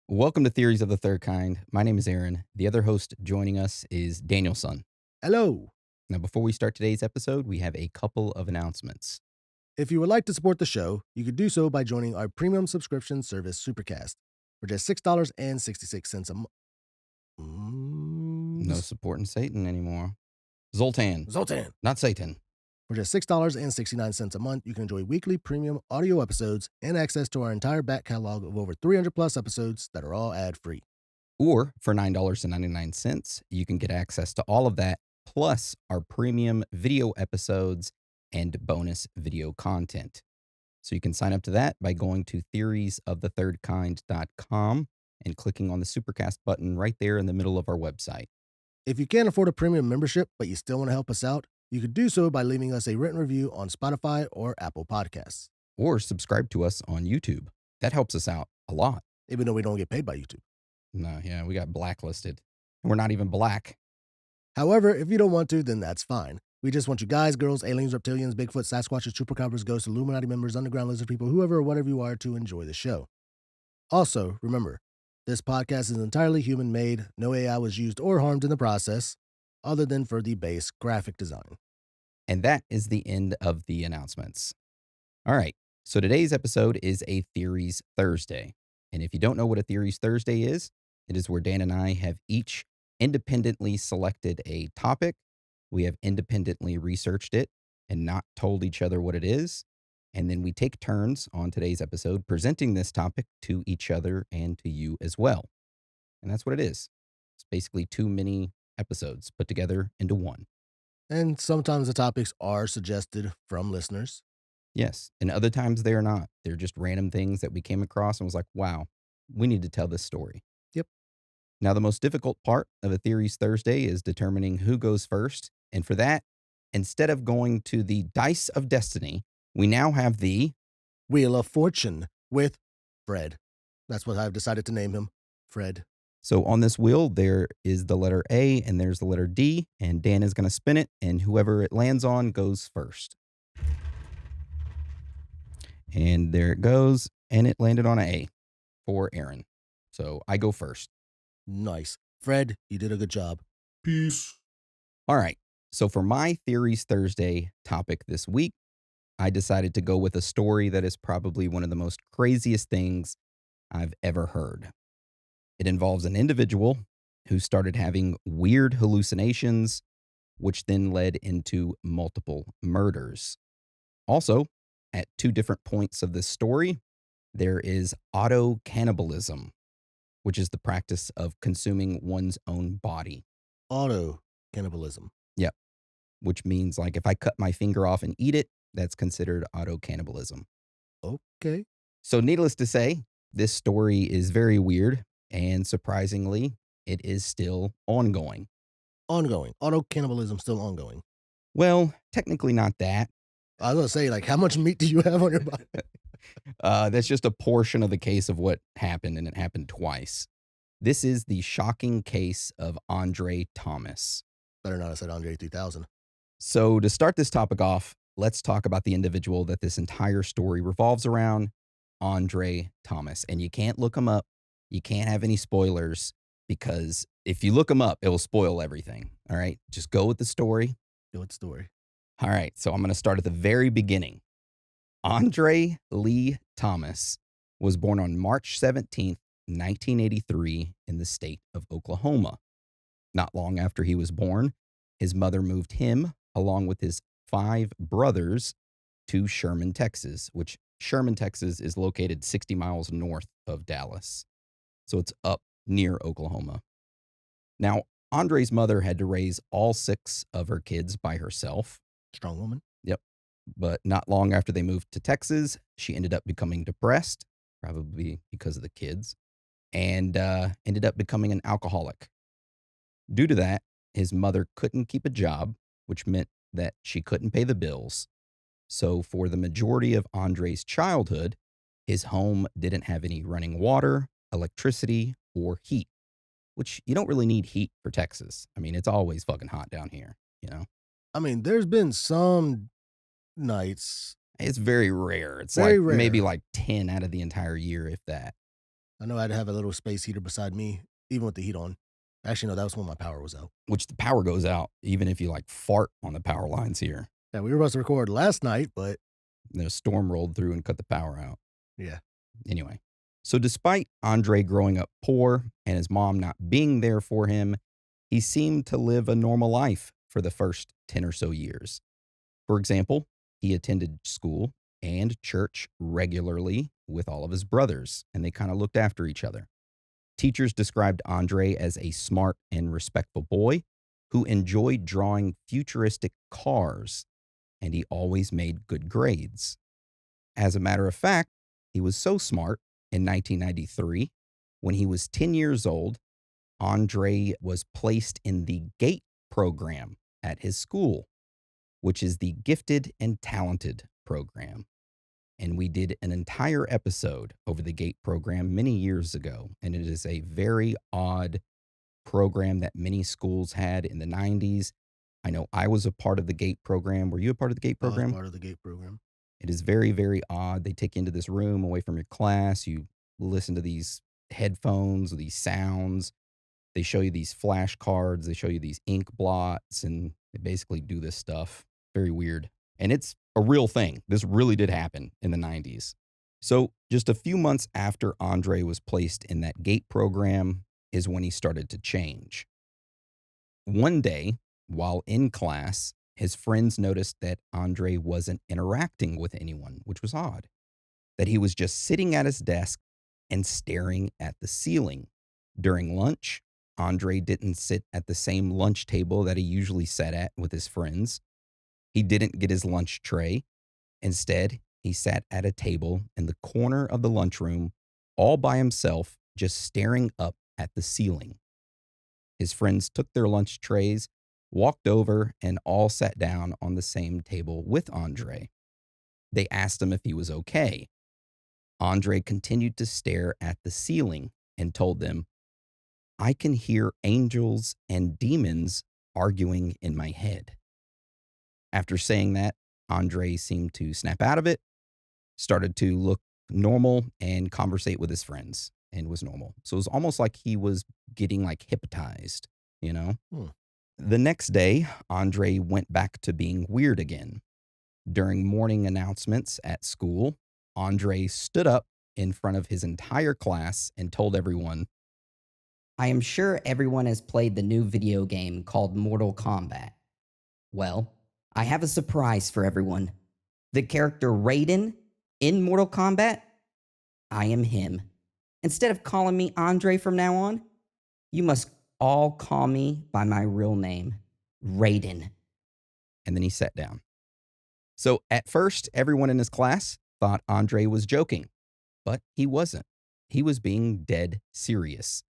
Welcome to Theories of the Third Kind. My name is Aaron. The other host joining us is Danielson. Hello. Now, before we start today's episode, we have a couple of announcements. If you would like to support the show, you could do so by joining our premium subscription service, Supercast, for just $6.66 a month. No supporting Satan anymore. Zoltan, Zoltan. not Satan. For just $6.69 a month, you can enjoy weekly premium audio episodes and access to our entire back catalog of over 300 plus episodes that are all ad-free. Or for $9.99, you can get access to all of that, plus our premium video episodes and bonus video content. So you can sign up to that by going to theoriesofthethirdkind.com and clicking on the Supercast button right there in the middle of our website. If you can't afford a premium membership, but you still want to help us out, you could do so by leaving us a written review on Spotify or Apple Podcasts. Or subscribe to us on YouTube. That helps us out a lot. Even though we don't get paid by YouTube. No, yeah, we got blacklisted. We're not even black. However, if you don't want to, then that's fine. We just want you guys, girls, aliens, reptilians, Bigfoot, Sasquatches, chupacabras, ghosts, Illuminati members, underground lizard people, whoever or whatever you are to enjoy the show. Also, remember, this podcast is entirely human-made. No AI was used or harmed in the process, other than for the base graphic design. And that is the end of the announcements. All right, so today's episode is a Theories Thursday. And if you don't know what a Theories Thursday is, it is where Dan and I have each independently selected a topic. We have independently researched it and not told each other what it is. And then we take turns on today's episode presenting this topic to each other and to you as well. And that's what it is. It's basically two mini episodes put together into one. And sometimes the topics are suggested from listeners. Yes. And other times they are not. They're just random things that we came across and was like, wow, we need to tell this story. Yep. Now, the most difficult part of a Theories Thursday is determining who goes first. And for that, instead of going to the Dice of Destiny, we now have the Wheel of Fortune with Fred. That's what I've decided to name him, Fred. So on this wheel, there is the letter A and there's the letter D, and Dan is going to spin it, and whoever it lands on goes first. And there it goes, and it landed on an A for Aaron. So I go first. Nice. Fred, you did a good job. Peace. All right. So for my Theories Thursday topic this week, I decided to go with a story that is probably one of the most craziest things I've ever heard. It involves an individual who started having weird hallucinations, which then led into multiple murders. Also, at two different points of this story, there is auto-cannibalism, which is the practice of consuming one's own body. Auto-cannibalism. Yep. Which means, like, if I cut my finger off and eat it, that's considered auto-cannibalism. Okay. So needless to say, this story is very weird, and surprisingly, it is still ongoing. Ongoing. Auto-cannibalism still ongoing. Well, technically not that. I was going to say, like, how much meat do you have on your body? That's just a portion of the case of what happened, and it happened twice. This is the shocking case of Andre Thomas. Better not have said Andre 3000. So to start this topic off, let's talk about the individual that this entire story revolves around, Andre Thomas. And you can't look him up. You can't have any spoilers, because if you look him up, it will spoil everything. All right. Just go with the story. Good story. All right. So I'm going to start at the very beginning. Andre Lee Thomas was born on March 17th, 1983 in the state of Oklahoma. Not long after he was born, his mother moved him, along with his 5 brothers, to Sherman, Texas, which Sherman, Texas is located 60 miles north of Dallas. So it's up near Oklahoma. Now, Andre's mother had to raise all 6 of her kids by herself. Strong woman. Yep. But not long after they moved to Texas, she ended up becoming depressed, probably because of the kids, and ended up becoming an alcoholic. Due to that, his mother couldn't keep a job, which meant that she couldn't pay the bills. So for the majority of Andre's childhood, his home didn't have any running water, electricity, or heat, which you don't really need heat for Texas. I mean, it's always fucking hot down here, you know? I mean, there's been some nights. It's very rare. It's Very like rare. maybe like 10 out of the entire year, if that. I know I'd have a little space heater beside me, even with the heat on. Actually, no, that was when my power was out. which the power goes out even if you like fart on the power lines here. Yeah, we were supposed to record last night, but Then a storm rolled through and cut the power out. yeah. Anyway, so despite Andre growing up poor and his mom not being there for him, he seemed to live a normal life for the first 10 or so years. For example, he attended school and church regularly with all of his brothers, and they kind of looked after each other. Teachers described Andre as a smart and respectful boy who enjoyed drawing futuristic cars, and he always made good grades. As a matter of fact, he was so smart in 1993, when he was 10 years old, Andre was placed in the GATE program at his school, which is the Gifted and Talented program. And we did an entire episode over the GATE program many years ago. And it is a very odd program that many schools had in the 90s. I know I was a part of the GATE program. Were you a part of the GATE I was program? part of the gate program. It is very, very odd. They take you into this room away from your class. You listen to these headphones, these sounds. They show you these flashcards. They show you these ink blots, and they basically do this stuff. Very weird. And it's a real thing. This really did happen in the 90s. So just a few months after Andre was placed in that GATE program is when he started to change. One day, while in class, his friends noticed that Andre wasn't interacting with anyone, which was odd. That he was just sitting at his desk and staring at the ceiling. During lunch, Andre didn't sit at the same lunch table that he usually sat at with his friends. He didn't get his lunch tray. Instead, he sat at a table in the corner of the lunchroom, all by himself, just staring up at the ceiling. His friends took their lunch trays, walked over, and all sat down on the same table with Andre. They asked him if he was okay. Andre continued to stare at the ceiling and told them, "I can hear angels and demons arguing in my head." After saying that, Andre seemed to snap out of it, started to look normal and conversate with his friends and was normal. So it was almost like he was getting like hypnotized, you know? Hmm. The next day, Andre went back to being weird again. During morning announcements at school, Andre stood up in front of his entire class and told everyone, I am sure everyone has played the new video game called Mortal Kombat. Well, I have a surprise for everyone. The character Raiden in Mortal Kombat, I am him. Instead of calling me Andre from now on, you must all call me by my real name, Raiden. and then he sat down. So at first, everyone in his class thought Andre was joking, but he wasn't. He was being dead serious.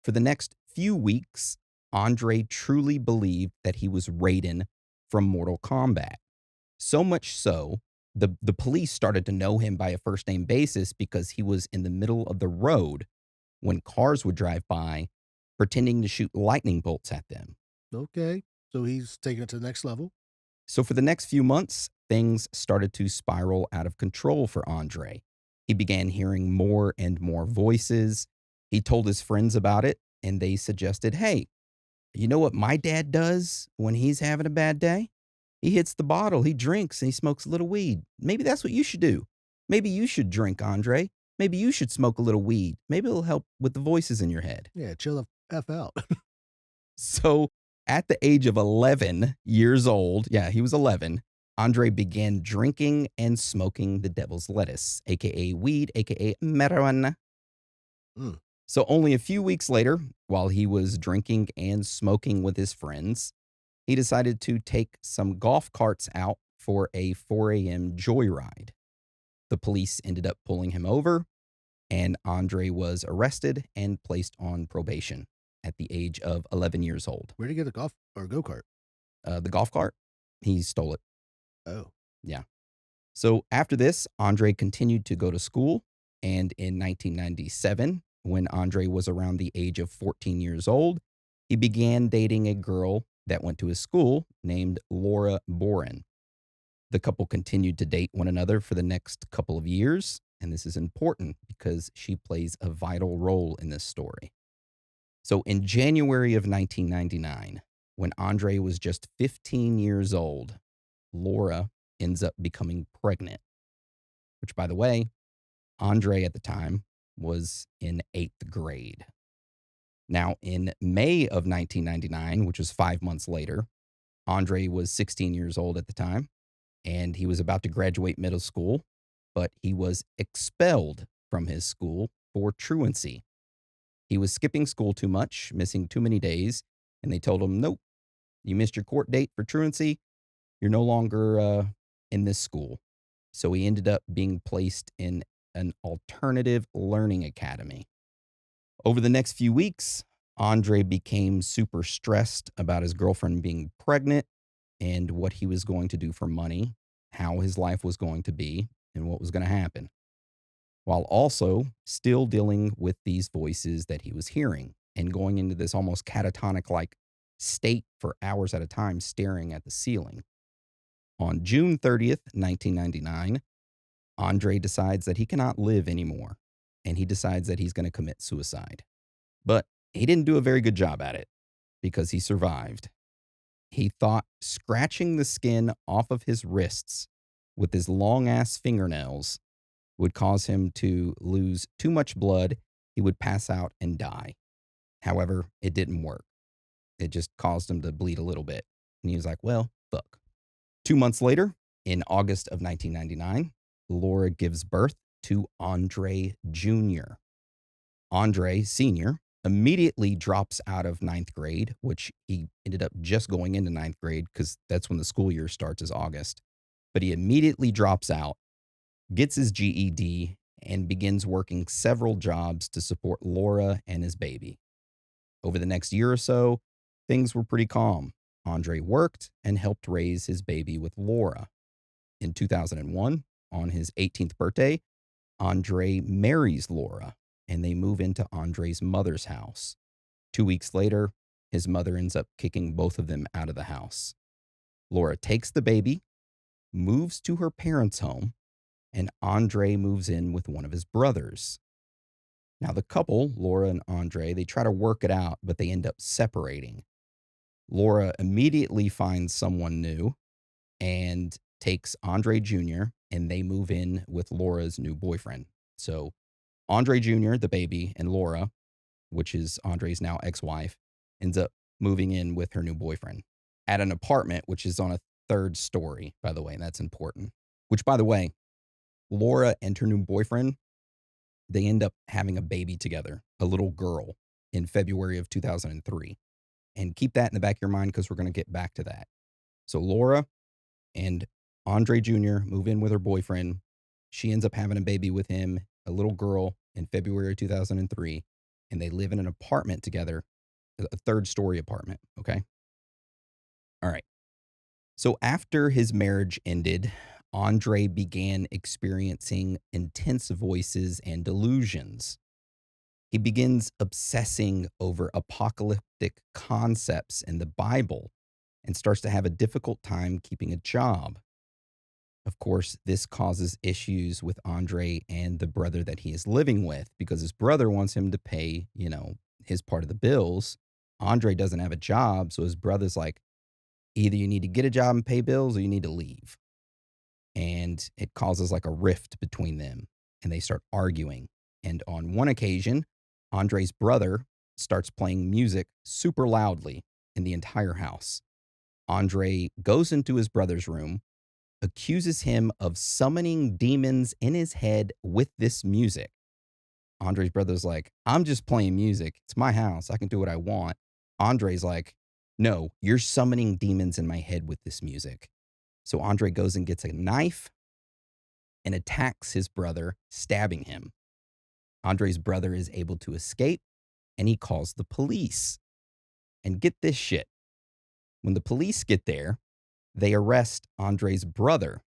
For the next few weeks, Andre truly believed that he was Raiden from Mortal Kombat. So much so, the police started to know him by a first name basis because he was in the middle of the road when cars would drive by, pretending to shoot lightning bolts at them. Okay. So he's taking it to the next level. So for the next few months, things started to spiral out of control for Andre. He began hearing more and more voices. He told his friends about it, and they suggested, hey, you know what my dad does when he's having a bad day? He hits the bottle, he drinks, and he smokes a little weed. Maybe that's what you should do. Maybe you should drink, Andre. Maybe you should smoke a little weed. Maybe it'll help with the voices in your head. Yeah, chill the F out. So at the age of 11 years old, yeah, he was 11, Andre began drinking and smoking the devil's lettuce, aka weed, aka marijuana. Mm. So only a few weeks later, while he was drinking and smoking with his friends, he decided to take some golf carts out for a 4 a.m. joyride. The police ended up pulling him over, and Andre was arrested and placed on probation at the age of 11 years old. Where'd he get a golf or go kart? The golf cart, he stole it. Oh. Yeah. So after this, Andre continued to go to school. And in 1997, when Andre was around the age of 14 years old, he began dating a girl that went to his school named Laura Boren. The couple continued to date one another for the next couple of years. and this is important because she plays a vital role in this story. So in January of 1999, when Andre was just 15 years old, Laura ends up becoming pregnant, which, by the way, Andre at the time was in 8th grade. Now, in May of 1999, which was 5 months later, Andre was 16 years old at the time, and he was about to graduate middle school, but he was expelled from his school for truancy. He was skipping school too much, missing too many days, and they told him, nope, you missed your court date for truancy. You're no longer in this school. So he ended up being placed in an alternative learning academy. Over the next few weeks, Andre became super stressed about his girlfriend being pregnant and what he was going to do for money, how his life was going to be, and what was going to happen, while also still dealing with these voices that he was hearing and going into this almost catatonic like state for hours at a time, staring at the ceiling. On June 30th, 1999, Andre decides that he cannot live anymore, and he decides that he's going to commit suicide. But he didn't do a very good job at it because he survived. He thought scratching the skin off of his wrists with his long-ass fingernails would cause him to lose too much blood. He would pass out and die. However, it didn't work. It just caused him to bleed a little bit. And he was like, well, fuck. 2 months later, in August of 1999, Laura gives birth to Andre Jr. Andre Sr. immediately drops out of 9th grade, which he ended up just going into 9th grade because that's when the school year starts, is August. But he immediately drops out, gets his GED, and begins working several jobs to support Laura and his baby. Over the next year or so, things were pretty calm. Andre worked and helped raise his baby with Laura. In 2001, on his 18th birthday, Andre marries Laura, and they move into Andre's mother's house. 2 weeks later, his mother ends up kicking both of them out of the house. Laura takes the baby, moves to her parents' home, and Andre moves in with one of his brothers. Now, the couple, Laura and Andre, they try to work it out, but they end up separating. Laura immediately finds someone new and takes Andre Jr., and they move in with Laura's new boyfriend. So Andre Jr., the baby, and Laura, which is Andre's now ex-wife, ends up moving in with her new boyfriend at an apartment, which is on a 3rd story, by the way, and that's important. Which, by the way, Laura and her new boyfriend, they end up having a baby together, a little girl, in February of 2003. And keep that in the back of your mind because we're going to get back to that. So Laura and Andre Jr. move in with her boyfriend. She ends up having a baby with him, a little girl, in February 2003. And they live in an apartment together, a 3rd story apartment. Okay. All right. So after his marriage ended, Andre began experiencing intense voices and delusions. He begins obsessing over apocalyptic concepts in the Bible and starts to have a difficult time keeping a job. Of course, this causes issues with Andre and the brother that he is living with because his brother wants him to pay, his part of the bills. Andre doesn't have a job, so his brother's like, either you need to get a job and pay bills or you need to leave. And it causes like a rift between them, and they start arguing. And on one occasion, Andre's brother starts playing music super loudly in the entire house. Andre goes into his brother's room, accuses him of summoning demons in his head with this music. Andre's brother's like, I'm just playing music. It's my house. I can do what I want. Andre's like, no, you're summoning demons in my head with this music. So Andre goes and gets a knife and attacks his brother, stabbing him. Andre's brother is able to escape, and he calls the police. And get this shit. When the police get there, they arrest Andre's brother,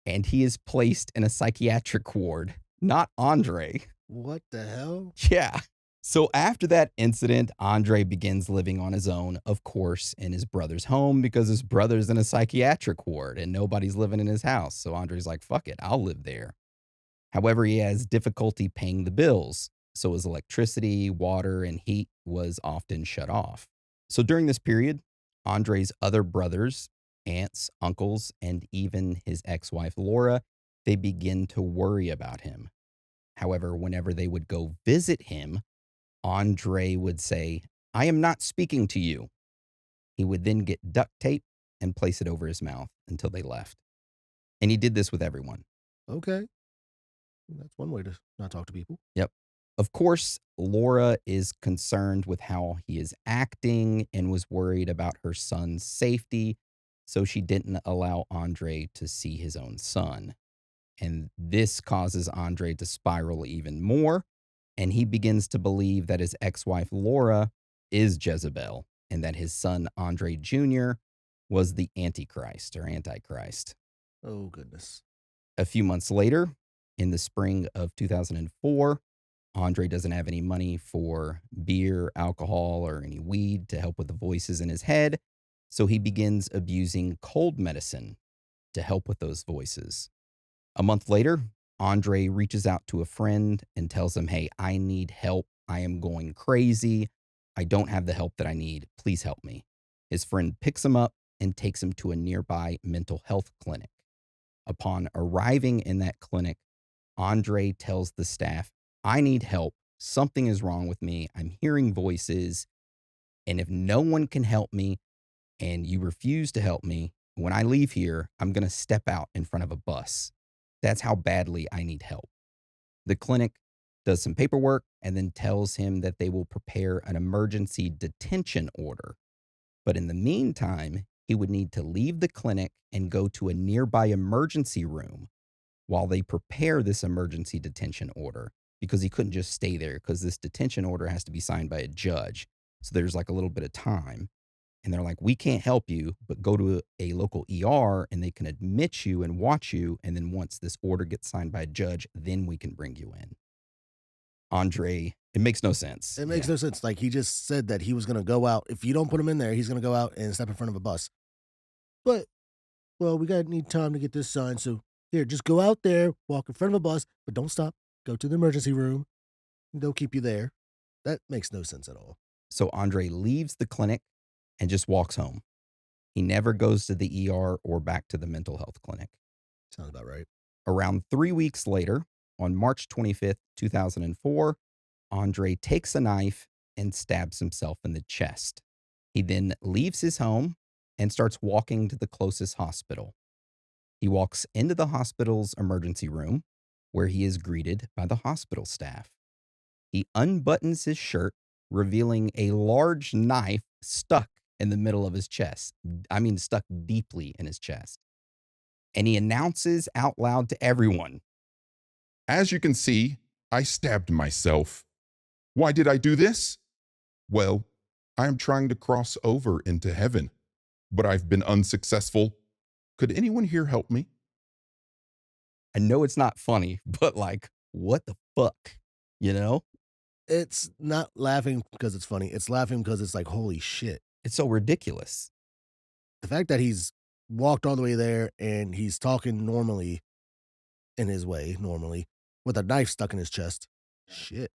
and he is placed in a psychiatric ward, not Andre. What the hell? Yeah. So after that incident, Andre begins living on his own, of course, in his brother's home because his brother's in a psychiatric ward and nobody's living in his house. So Andre's like, fuck it, I'll live there. However, he has difficulty paying the bills, so his electricity, water, and heat was often shut off. So during this period, Andre's other brothers, aunts, uncles, and even his ex-wife Laura, they begin to worry about him. However, whenever they would go visit him, Andre would say, "I am not speaking to you." He would then get duct tape and place it over his mouth until they left. And he did this with everyone. Okay. That's one way to not talk to people. Yep. Of course, Laura is concerned with how he is acting and was worried about her son's safety, so she didn't allow Andre to see his own son. And this causes Andre to spiral even more, and he begins to believe that his ex-wife Laura is Jezebel and that his son Andre Jr. was the Antichrist. Oh, goodness. A few months later, in the spring of 2004, Andre doesn't have any money for beer, alcohol, or any weed to help with the voices in his head, so he begins abusing cold medicine to help with those voices. A month later, Andre reaches out to a friend and tells him, "Hey, I need help. I am going crazy. I don't have the help that I need. Please help me." His friend picks him up and takes him to a nearby mental health clinic. Upon arriving in that clinic, Andre tells the staff, "I need help. Something is wrong with me. I'm hearing voices. And if no one can help me and you refuse to help me, when I leave here, I'm going to step out in front of a bus. That's how badly I need help." The clinic does some paperwork and then tells him that they will prepare an emergency detention order. But in the meantime, he would need to leave the clinic and go to a nearby emergency room while they prepare this emergency detention order, because he couldn't just stay there because this detention order has to be signed by a judge. So there's like a little bit of time. And they're like, "We can't help you, but go to a local ER and they can admit you and watch you. And then once this order gets signed by a judge, then we can bring you in." Andre, it makes no sense. It makes no sense. Like, he just said that he was going to go out. If you don't put him in there, he's going to go out and step in front of a bus. But, well, we need time to get this signed. So, here, just go out there, walk in front of a bus, but don't stop. Go to the emergency room. They'll keep you there. That makes no sense at all. So Andre leaves the clinic and just walks home. He never goes to the ER or back to the mental health clinic. Sounds about right. Around 3 weeks later, on March 25th, 2004, Andre takes a knife and stabs himself in the chest. He then leaves his home and starts walking to the closest hospital. He walks into the hospital's emergency room, where he is greeted by the hospital staff. He unbuttons his shirt, revealing a large knife stuck in the middle of his chest. I mean, stuck deeply in his chest. And he announces out loud to everyone, "As you can see, I stabbed myself. Why did I do this? Well, I am trying to cross over into heaven, but I've been unsuccessful. Could anyone here help me?" I know it's not funny, but like, what the fuck? You know? It's not laughing because it's funny. It's laughing because it's like, holy shit. It's so ridiculous. The fact that he's walked all the way there and he's talking normally in his way, normally, with a knife stuck in his chest. Shit.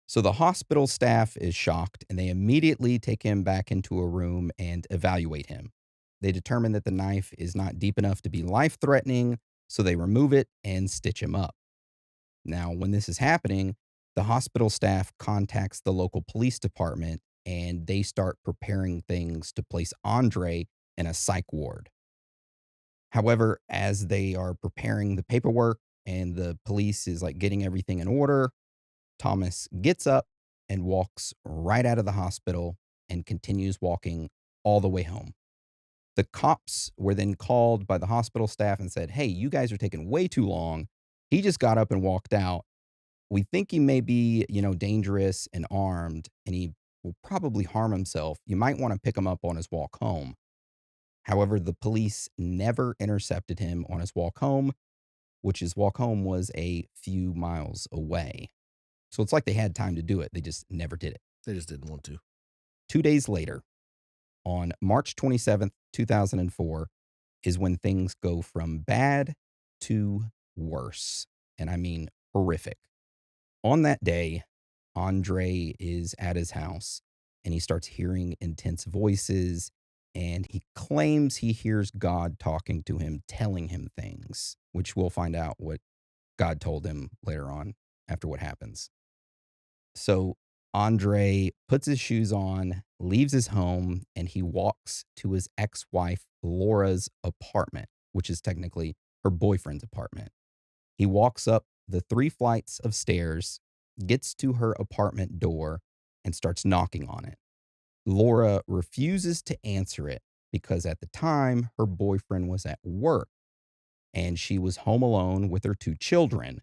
So the hospital staff is shocked and they immediately take him back into a room and evaluate him. They determine that the knife is not deep enough to be life threatening, so they remove it and stitch him up. Now, when this is happening, the hospital staff contacts the local police department and they start preparing things to place Andre in a psych ward. However, as they are preparing the paperwork and the police is like getting everything in order, Thomas gets up and walks right out of the hospital and continues walking all the way home. The cops were then called by the hospital staff and said, "Hey, you guys are taking way too long. He just got up and walked out. We think he may be, dangerous and armed, and he will probably harm himself. You might want to pick him up on his walk home." However, the police never intercepted him on his walk home, which his walk home was a few miles away. So it's like they had time to do it. They just never did it. They just didn't want to. 2 days later, on March 27th, 2004, is when things go from bad to worse. and I mean horrific. On that day, Andre is at his house and he starts hearing intense voices, and he claims he hears God talking to him, telling him things, which we'll find out what God told him later on after what happens. So Andre puts his shoes on, leaves his home, and he walks to his ex wife Laura's apartment, which is technically her boyfriend's apartment. He walks up the 3 flights of stairs, gets to her apartment door, and starts knocking on it. Laura refuses to answer it because at the time her boyfriend was at work and she was home alone with her 2 children,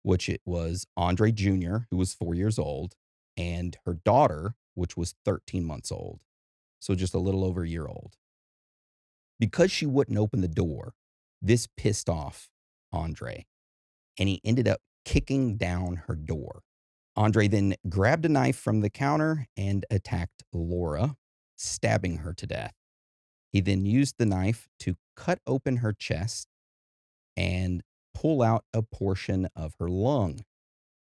which it was Andre Jr., who was 4 years old, and her daughter, which was 13 months old. So just a little over a year old. Because she wouldn't open the door, this pissed off Andre, and he ended up kicking down her door. Andre then grabbed a knife from the counter and attacked Laura, stabbing her to death. He then used the knife to cut open her chest and pull out a portion of her lung,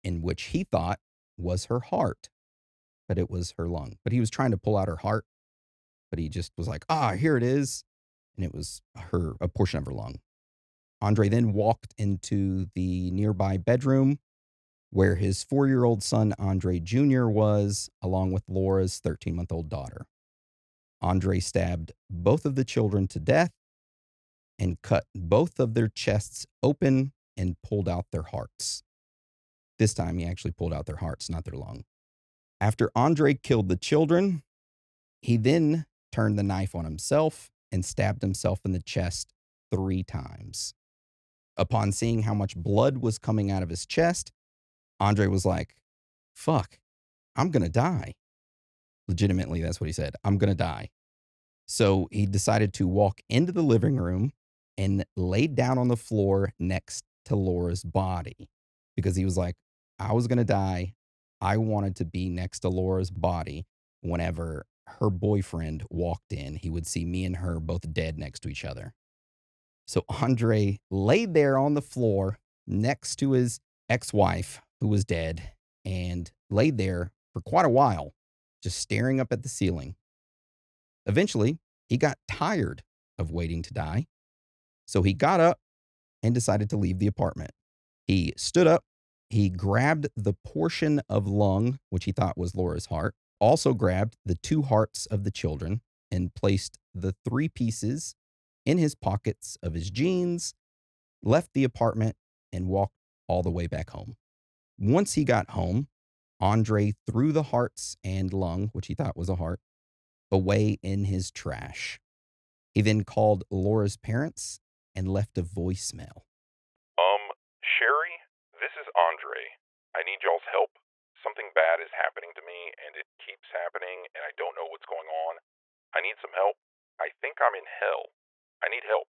in which he thought was her heart, but it was her lung. But he was trying to pull out her heart, but he just was like, here it is. And it was a portion of her lung. Andre then walked into the nearby bedroom where his 4-year-old son, Andre Jr., was, along with Laura's 13-month-old daughter. Andre stabbed both of the children to death and cut both of their chests open and pulled out their hearts. This time, he actually pulled out their hearts, not their lung. After Andre killed the children, he then turned the knife on himself and stabbed himself in the chest 3 times. Upon seeing how much blood was coming out of his chest, Andre was like, fuck, I'm going to die. Legitimately, that's what he said. I'm going to die. So he decided to walk into the living room and laid down on the floor next to Laura's body because he was like, I was going to die. I wanted to be next to Laura's body. Whenever her boyfriend walked in, he would see me and her both dead next to each other. So Andre laid there on the floor next to his ex-wife, who was dead, and laid there for quite a while, just staring up at the ceiling. Eventually, he got tired of waiting to die, so he got up and decided to leave the apartment. He stood up, he grabbed the portion of lung, which he thought was Laura's heart, also grabbed the 2 hearts of the children, and placed the 3 pieces in his pockets of his jeans, left the apartment, and walked all the way back home. Once he got home, Andre threw the hearts and lung, which he thought was a heart, away in his trash. He then called Laura's parents and left a voicemail. Sherry, this is Andre. I need y'all's help. Something bad is happening to me, and it keeps happening, and I don't know what's going on. I need some help. I think I'm in hell. I need help.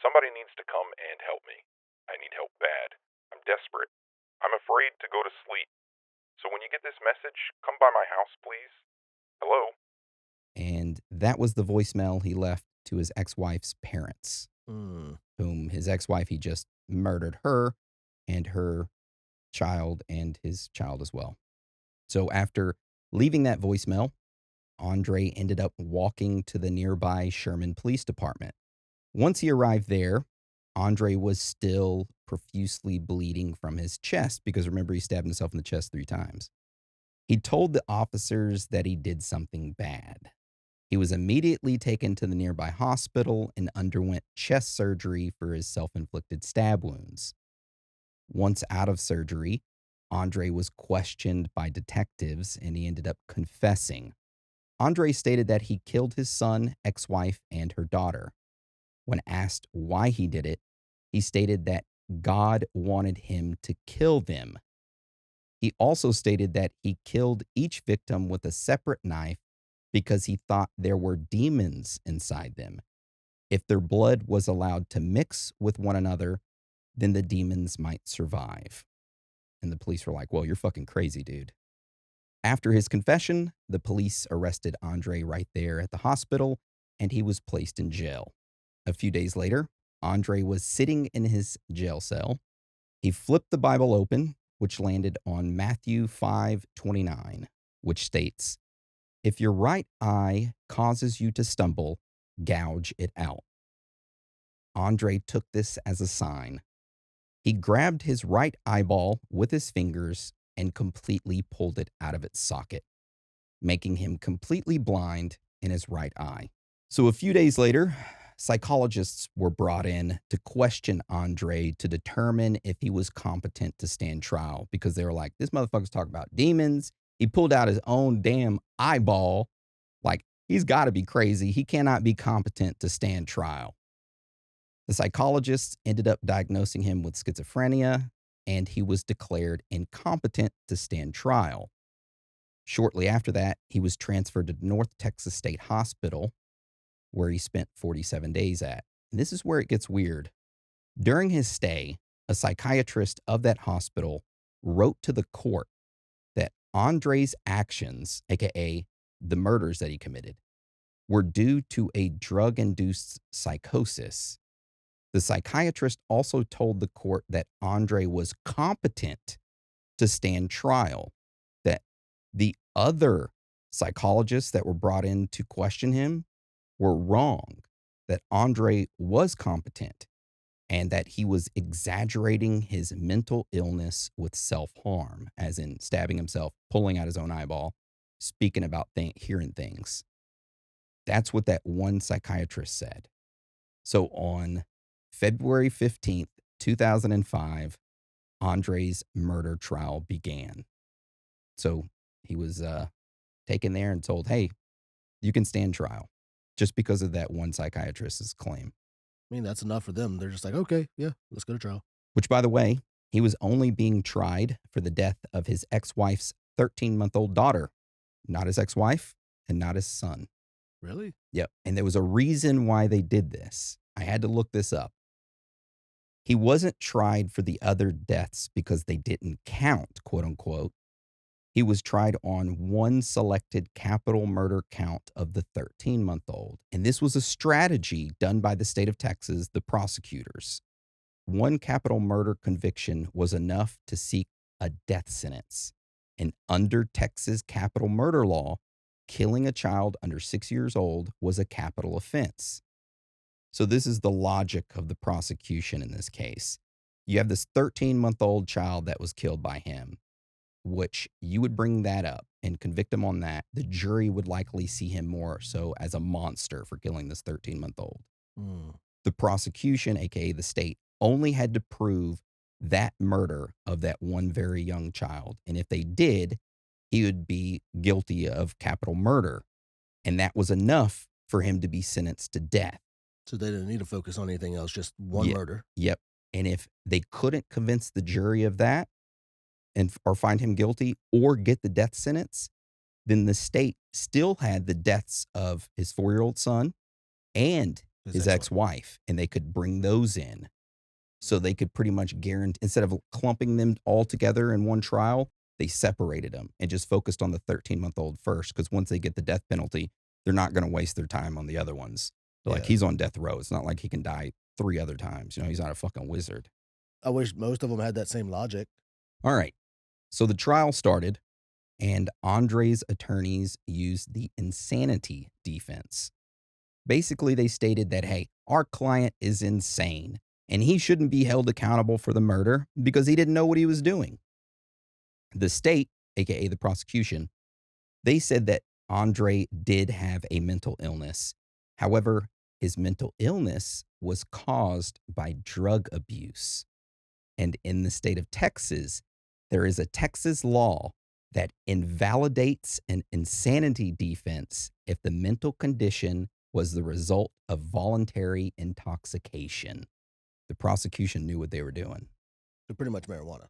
Somebody needs to come and help me. I need help bad. I'm desperate. I'm afraid to go to sleep. So when you get this message, come by my house, please. Hello? And that was the voicemail he left to his ex-wife's parents, whom his ex-wife, he just murdered her and her child and his child as well. So after leaving that voicemail, Andre ended up walking to the nearby Sherman Police Department. Once he arrived there, Andre was still profusely bleeding from his chest because remember, he stabbed himself in the chest 3 times. He told the officers that he did something bad. He was immediately taken to the nearby hospital and underwent chest surgery for his self-inflicted stab wounds. Once out of surgery, Andre was questioned by detectives and he ended up confessing. Andre stated that he killed his son, ex-wife, and her daughter. When asked why he did it, he stated that God wanted him to kill them. He also stated that he killed each victim with a separate knife because he thought there were demons inside them. If their blood was allowed to mix with one another, then the demons might survive. And the police were like, well, you're fucking crazy, dude. After his confession, the police arrested Andre right there at the hospital, and he was placed in jail. A few days later, Andre was sitting in his jail cell. He flipped the Bible open, which landed on Matthew 5:29, which states, "If your right eye causes you to stumble, gouge it out." Andre took this as a sign. He grabbed his right eyeball with his fingers and completely pulled it out of its socket, making him completely blind in his right eye. So a few days later, psychologists were brought in to question Andre to determine if he was competent to stand trial, because they were like, this motherfucker's talking about demons. He pulled out his own damn eyeball. Like, he's got to be crazy. He cannot be competent to stand trial. The psychologists ended up diagnosing him with schizophrenia, and he was declared incompetent to stand trial. Shortly after that, he was transferred to North Texas State Hospital, where he spent 47 days at. And this is where it gets weird. During his stay, a psychiatrist of that hospital wrote to the court that Andre's actions, aka the murders that he committed, were due to a drug-induced psychosis. The psychiatrist also told the court that Andre was competent to stand trial, that the other psychologists that were brought in to question him were wrong, that Andre was competent, and that he was exaggerating his mental illness with self-harm, as in stabbing himself, pulling out his own eyeball, speaking about hearing things. That's what that one psychiatrist said. So on February 15th, 2005, Andre's murder trial began. So he was taken there and told, hey, you can stand trial, just because of that one psychiatrist's claim. I mean, that's enough for them. They're just like, okay, yeah, let's go to trial. Which, by the way, he was only being tried for the death of his ex-wife's 13-month-old daughter, not his ex-wife and not his son. Really? Yep. And there was a reason why they did this. I had to look this up. He wasn't tried for the other deaths because they didn't count, quote unquote. He was tried on one selected capital murder count of the 13-month-old. And this was a strategy done by the state of Texas, the prosecutors. One capital murder conviction was enough to seek a death sentence. And under Texas capital murder law, killing a child under 6 years old was a capital offense. So this is the logic of the prosecution in this case. You have this 13-month-old child that was killed by him, which you would bring that up and convict him on that. The jury would likely see him more so as a monster for killing this 13-month-old. The prosecution, aka the state, only had to prove that murder of that one very young child. And if they did, he would be guilty of capital murder. And that was enough for him to be sentenced to death. So they didn't need to focus on anything else, just one murder. Yep. And if they couldn't convince the jury of that or find him guilty or get the death sentence, then the state still had the deaths of his 4-year-old son and his ex-wife, and they could bring those in. So they could pretty much guarantee, instead of clumping them all together in one trial, they separated them and just focused on the 13-month-old first, because once they get the death penalty, they're not going to waste their time on the other ones. Like, he's on death row. It's not like he can die 3 other times. You know, he's not a fucking wizard. I wish most of them had that same logic. All right. So the trial started, and Andre's attorneys used the insanity defense. Basically, they stated that, hey, our client is insane, and he shouldn't be held accountable for the murder because he didn't know what he was doing. The state, aka the prosecution, they said that Andre did have a mental illness. However, his mental illness was caused by drug abuse. And in the state of Texas, there is a Texas law that invalidates an insanity defense if the mental condition was the result of voluntary intoxication. The prosecution knew what they were doing. So pretty much marijuana.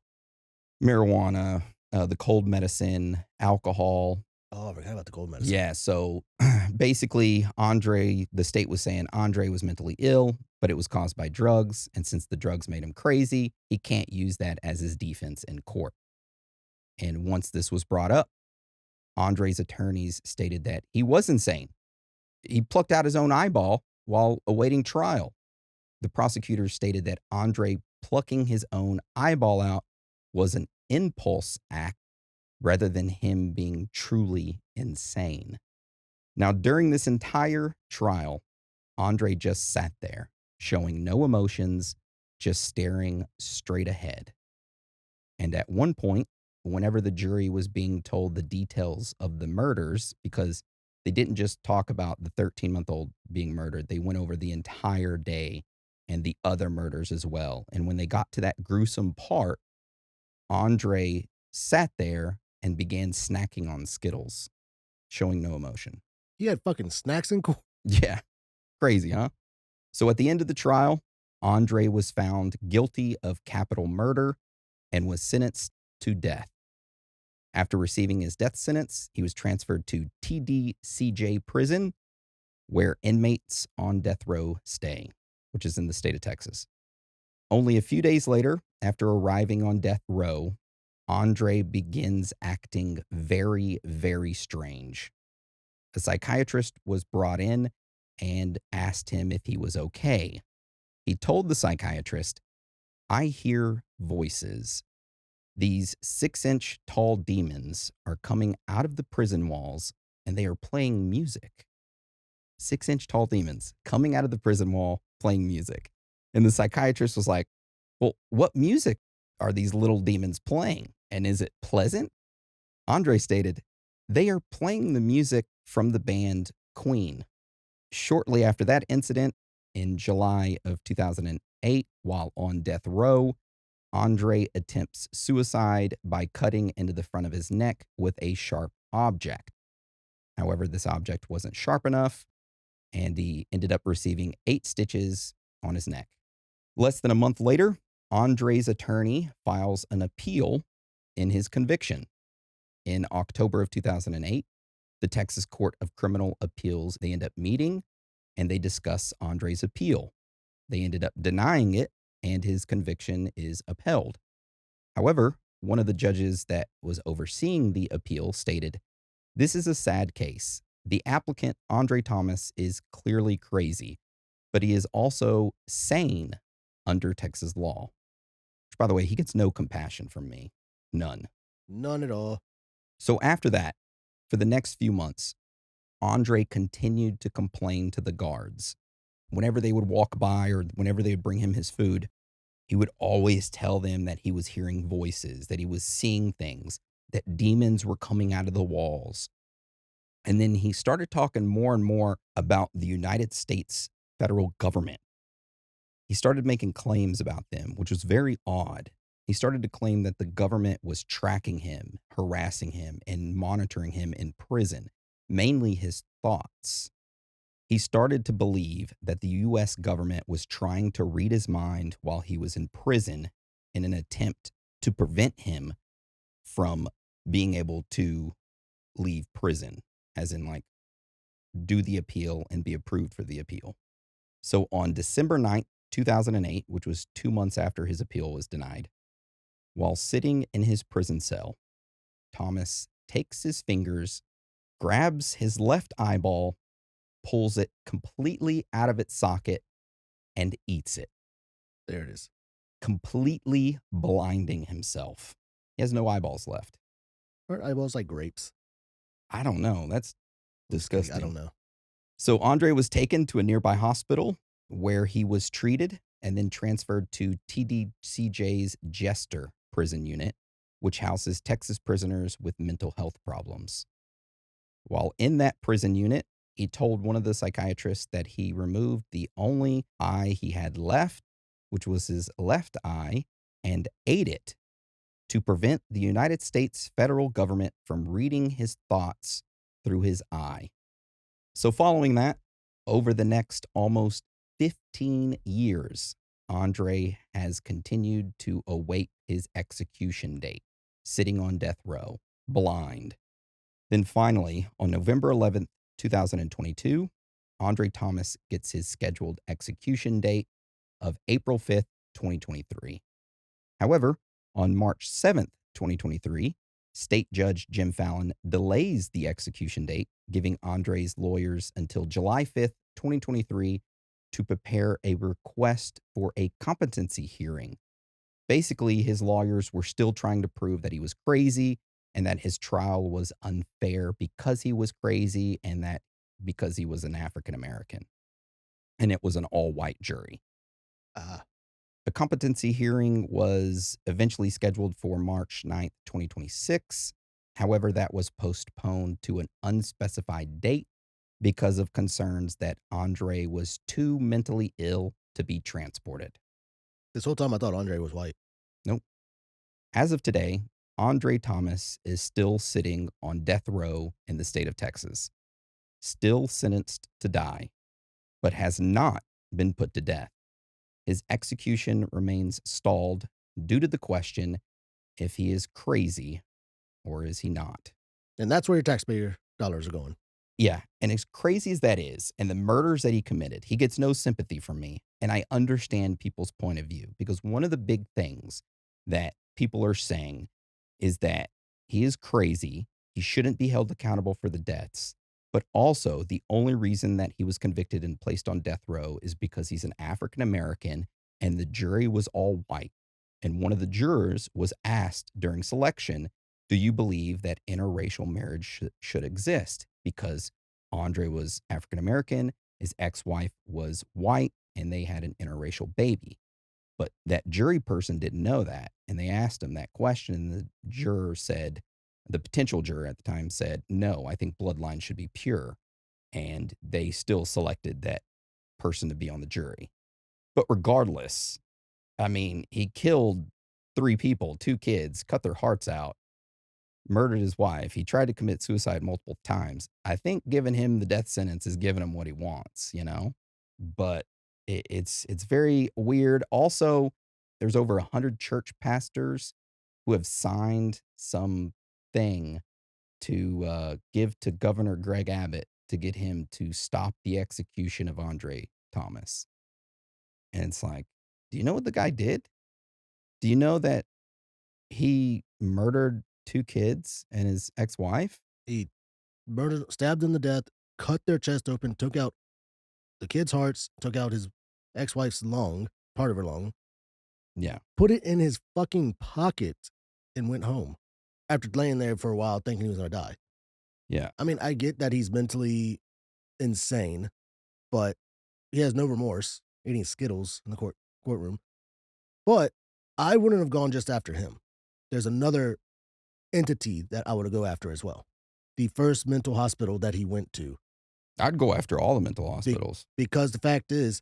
Marijuana, the cold medicine, alcohol. Oh, I forgot about the cold medicine. Yeah, so basically, the state was saying Andre was mentally ill, but it was caused by drugs. And since the drugs made him crazy, he can't use that as his defense in court. And once this was brought up, Andre's attorneys stated that he was insane. He plucked out his own eyeball while awaiting trial. The prosecutors stated that Andre plucking his own eyeball out was an impulse act rather than him being truly insane. Now, during this entire trial, Andre just sat there, showing no emotions, just staring straight ahead. And at one point, whenever the jury was being told the details of the murders, because they didn't just talk about the 13-month-old being murdered, they went over the entire day and the other murders as well. And when they got to that gruesome part, Andre sat there and began snacking on Skittles, showing no emotion. He had fucking snacks in court. Yeah, crazy, huh? So at the end of the trial, Andre was found guilty of capital murder and was sentenced to death. After receiving his death sentence, he was transferred to TDCJ prison, where inmates on death row stay, which is in the state of Texas. Only a few days later, after arriving on death row, Andre begins acting very, very strange. A psychiatrist was brought in and asked him if he was okay. He told the psychiatrist, "I hear voices. These 6-inch tall demons are coming out of the prison walls and they are playing music." 6-inch tall demons coming out of the prison wall playing music. And the psychiatrist was like, "Well, what music are these little demons playing? And is it pleasant?" Andre stated, "They are playing the music from the band Queen." Shortly after that incident, in July of 2008, while on death row, Andre attempts suicide by cutting into the front of his neck with a sharp object. However, this object wasn't sharp enough, and he ended up receiving 8 stitches on his neck. Less than a month later, Andre's attorney files an appeal in his conviction. In October of 2008, the Texas Court of Criminal Appeals, they end up meeting and they discuss Andre's appeal. They ended up denying it and his conviction is upheld. However, one of the judges that was overseeing the appeal stated, "This is a sad case. The applicant, Andre Thomas, is clearly crazy, but he is also sane under Texas law." Which, by the way, he gets no compassion from me. None. None at all. So after that, for the next few months, Andre continued to complain to the guards. Whenever they would walk by or whenever they would bring him his food, he would always tell them that he was hearing voices, that he was seeing things, that demons were coming out of the walls. And then he started talking more and more about the United States federal government. He started making claims about them, which was very odd. He started to claim that the government was tracking him, harassing him, and monitoring him in prison, mainly his thoughts. He started to believe that the U.S. government was trying to read his mind while he was in prison in an attempt to prevent him from being able to leave prison, as in, like, do the appeal and be approved for the appeal. So on December 9th, 2008, which was 2 months after his appeal was denied, while sitting in his prison cell, Thomas takes his fingers, grabs his left eyeball, pulls it completely out of its socket, and eats it. There it is. Completely blinding himself. He has no eyeballs left. Aren't eyeballs like grapes? I don't know. That's disgusting. I don't know. So Andre was taken to a nearby hospital where he was treated and then transferred to TDCJ's Jester prison unit, which houses Texas prisoners with mental health problems. While in that prison unit, he told one of the psychiatrists that he removed the only eye he had left, which was his left eye, and ate it to prevent the United States federal government from reading his thoughts through his eye. So following that, over the next almost 15 years, Andre has continued to await his execution date, sitting on death row, blind. Then finally, on November 11th, 2022, Andre Thomas gets his scheduled execution date of April 5th, 2023. However, on March 7th, 2023, State Judge Jim Fallon delays the execution date, giving Andre's lawyers until July 5th, 2023 to prepare a request for a competency hearing Basically, his lawyers were still trying to prove that he was crazy and that his trial was unfair because he was crazy and that because he was an African American. And it was an all white jury. Ah, The competency hearing was eventually scheduled for March 9th, 2026. However, that was postponed to an unspecified date because of concerns that Andre was too mentally ill to be transported. this whole time I thought Andre was white. Nope. As of today, Andre Thomas is still sitting on death row in the state of Texas, still sentenced to die, but has not been put to death. His execution remains stalled due to the question if he is crazy or is he not. And that's where your taxpayer dollars are going. Yeah, and as crazy as that is, and the murders that he committed, he gets no sympathy from me. And I understand people's point of view because one of the big things that people are saying is that he is crazy. He shouldn't be held accountable for the deaths. But also, the only reason that he was convicted and placed on death row is because he's an African American and the jury was all white. And one of the jurors was asked during selection, do you believe that interracial marriage should exist? Because Andre was African American, his ex wife was white, and they had an interracial baby. But that jury person didn't know that. And they asked him that question. And the juror said, the potential juror at the time said, no, I think bloodline should be pure. And they still selected that person to be on the jury. But regardless, I mean, he killed 3 people, 2 kids, cut their hearts out, murdered his wife. He tried to commit suicide multiple times. I think giving him the death sentence is giving him what he wants, you know? But it's very weird. Also, there's over 100 church pastors who have signed some thing to give to Governor Greg Abbott to get him to stop the execution of Andre Thomas. And it's like, do you know what the guy did? Do you know that he murdered 2 kids and his ex-wife? He murdered, stabbed them to death, cut their chest open, took out the kids' hearts, took out his ex-wife's lung, part of her lung, Yeah. put it in his fucking pocket, and went home after laying there for a while thinking he was going to die. Yeah. I mean, I get that he's mentally insane, but he has no remorse eating Skittles in the courtroom. But I wouldn't have gone just after him. There's another entity that I would go after as well. The first mental hospital that he went to. I'd go after all the mental hospitals. Because the fact is,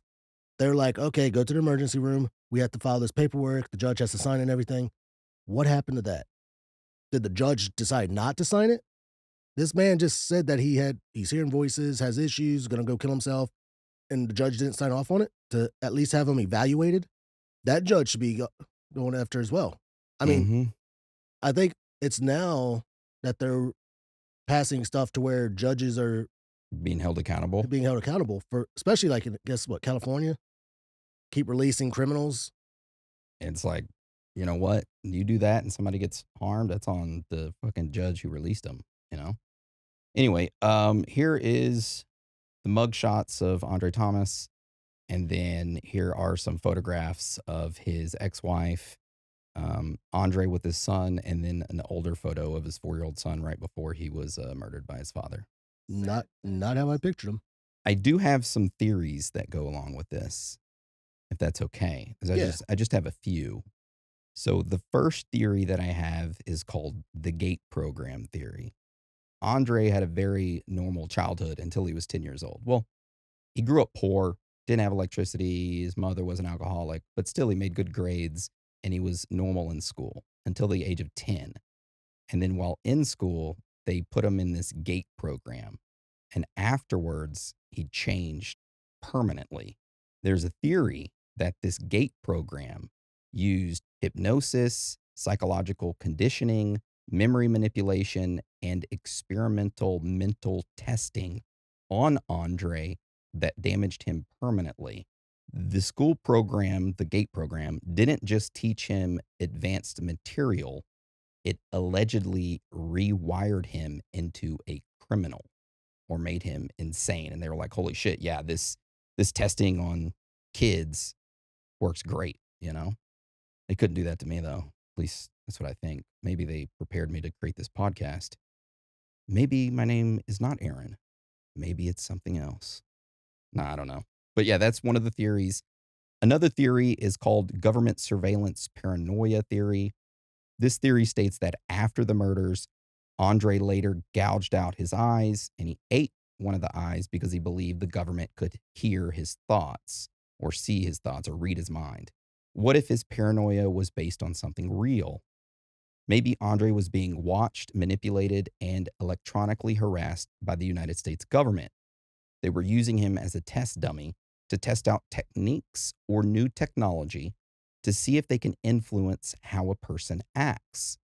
they're like, okay, go to the emergency room. We have to file this paperwork. The judge has to sign it and everything. What happened to that? Did the judge decide not to sign it? This man just said that he's hearing voices, has issues, gonna go kill himself, and the judge didn't sign off on it to at least have him evaluated. That judge should be going after as well. I mean, Mhm. I think it's now that they're passing stuff to where judges are Being held accountable. being held accountable for, especially like in, guess what, California, keep releasing criminals. And it's like, you know what? You do that and somebody gets harmed, that's on the fucking judge who released them, you know? Anyway, here is the mugshots of Andre Thomas. And then here are some photographs of his ex-wife, Andre with his son, and then an older photo of his 4-year-old son right before he was murdered by his father. Not how I pictured them. I do have some theories that go along with this, if that's okay. 'Cause Yeah. I just have a few. So the first theory that I have is called the gate program theory. Andre had a very normal childhood until he was 10 years old. Well, he grew up poor, didn't have electricity, his mother was an alcoholic, but still he made good grades and he was normal in school until the age of 10. And then while in school, they put him in this gate program. And afterwards, he changed permanently. There's a theory that this gate program used hypnosis, psychological conditioning, memory manipulation, and experimental mental testing on Andre that damaged him permanently. The school program, the GATE program, didn't just teach him advanced material, it allegedly rewired him into a criminal or made him insane. And they were like, holy shit, yeah, this testing on kids works great, you know? They couldn't do that to me, though. At least that's what I think. Maybe they prepared me to create this podcast. Maybe my name is not Aaron. Maybe it's something else. Nah, I don't know. But yeah, that's one of the theories. Another theory is called government surveillance paranoia theory. This theory states that after the murders, Andre later gouged out his eyes and he ate one of the eyes because he believed the government could hear his thoughts or see his thoughts or read his mind. What if his paranoia was based on something real? Maybe Andre was being watched, manipulated, and electronically harassed by the United States government. They were using him as a test dummy to test out techniques or new technology to see if they can influence how a person acts.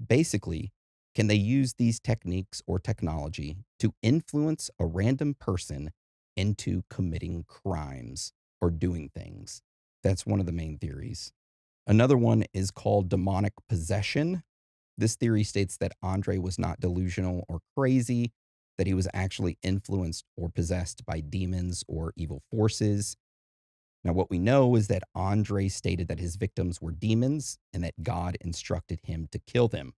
Basically, can they use these techniques or technology to influence a random person into committing crimes or doing things? That's one of the main theories. Another one is called demonic possession. This theory states that Andre was not delusional or crazy, that he was actually influenced or possessed by demons or evil forces. Now, what we know is that Andre stated that his victims were demons and that God instructed him to kill them.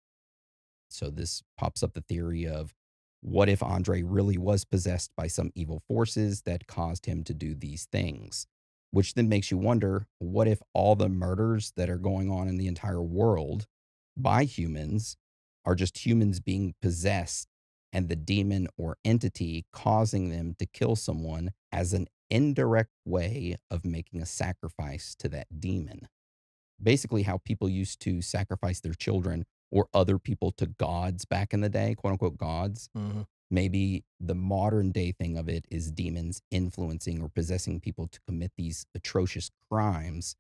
So this pops up the theory of what if Andre really was possessed by some evil forces that caused him to do these things? Which then makes you wonder, what if all the murders that are going on in the entire world by humans are just humans being possessed and the demon or entity causing them to kill someone as an indirect way of making a sacrifice to that demon? Basically, how people used to sacrifice their children or other people to gods back in the day, quote unquote gods. Mhm. Maybe the modern day thing of it is demons influencing or possessing people to commit these atrocious crimes.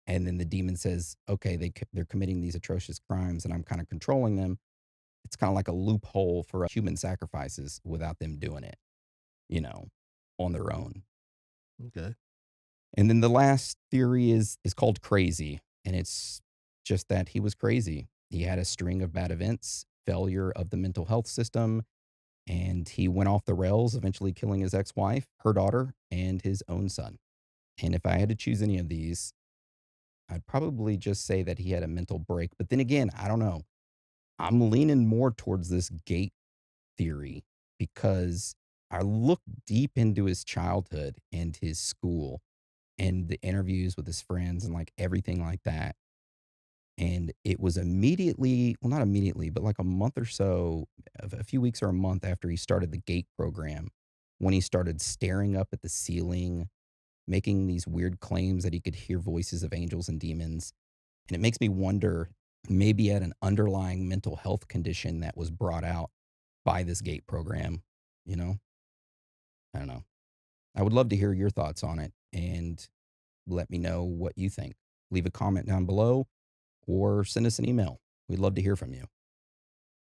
And then the demon says, okay, they're committing these atrocious crimes and I'm kind of controlling them. It's kind of like a loophole for human sacrifices without them doing it, you know, on their own. Okay. And then the last theory is called crazy. And it's just that he was crazy. He had a string of bad events, failure of the mental health system, and he went off the rails, eventually killing his ex-wife, her daughter, and his own son. And if I had to choose any of these, I'd probably just say that he had a mental break. But then again, I don't know. I'm leaning more towards this gate theory because I looked deep into his childhood and his school and the interviews with his friends and like everything like that. And it was immediately, well, not immediately, but like a month or so, a few weeks or a month after he started the GATE program, when he started staring up at the ceiling, making these weird claims that he could hear voices of angels and demons. And it makes me wonder, maybe he had an underlying mental health condition that was brought out by this GATE program. You know, I don't know. I would love to hear your thoughts on it and let me know what you think. Leave a comment down below or send us an email. We'd love to hear from you.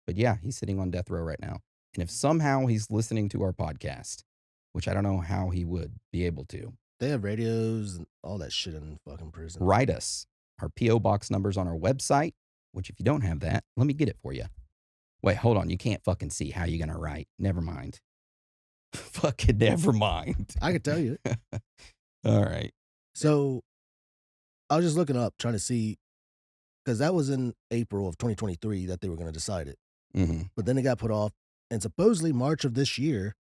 But yeah, he's sitting on death row right now. And if somehow he's listening to our podcast, which I don't know how he would be able to, They have radios and all that shit in fucking prison. write us. Our P.O. box number's on our website, which if you don't have that, let me get it for you. Wait, hold on. You can't fucking see how you're going to write. Never mind. Fucking never mind. I could tell you. All right. So I was just looking up, trying to see, because that was in April of 2023 that they were going to decide it. Mm-hmm. But then it got put off. And supposedly March of this year,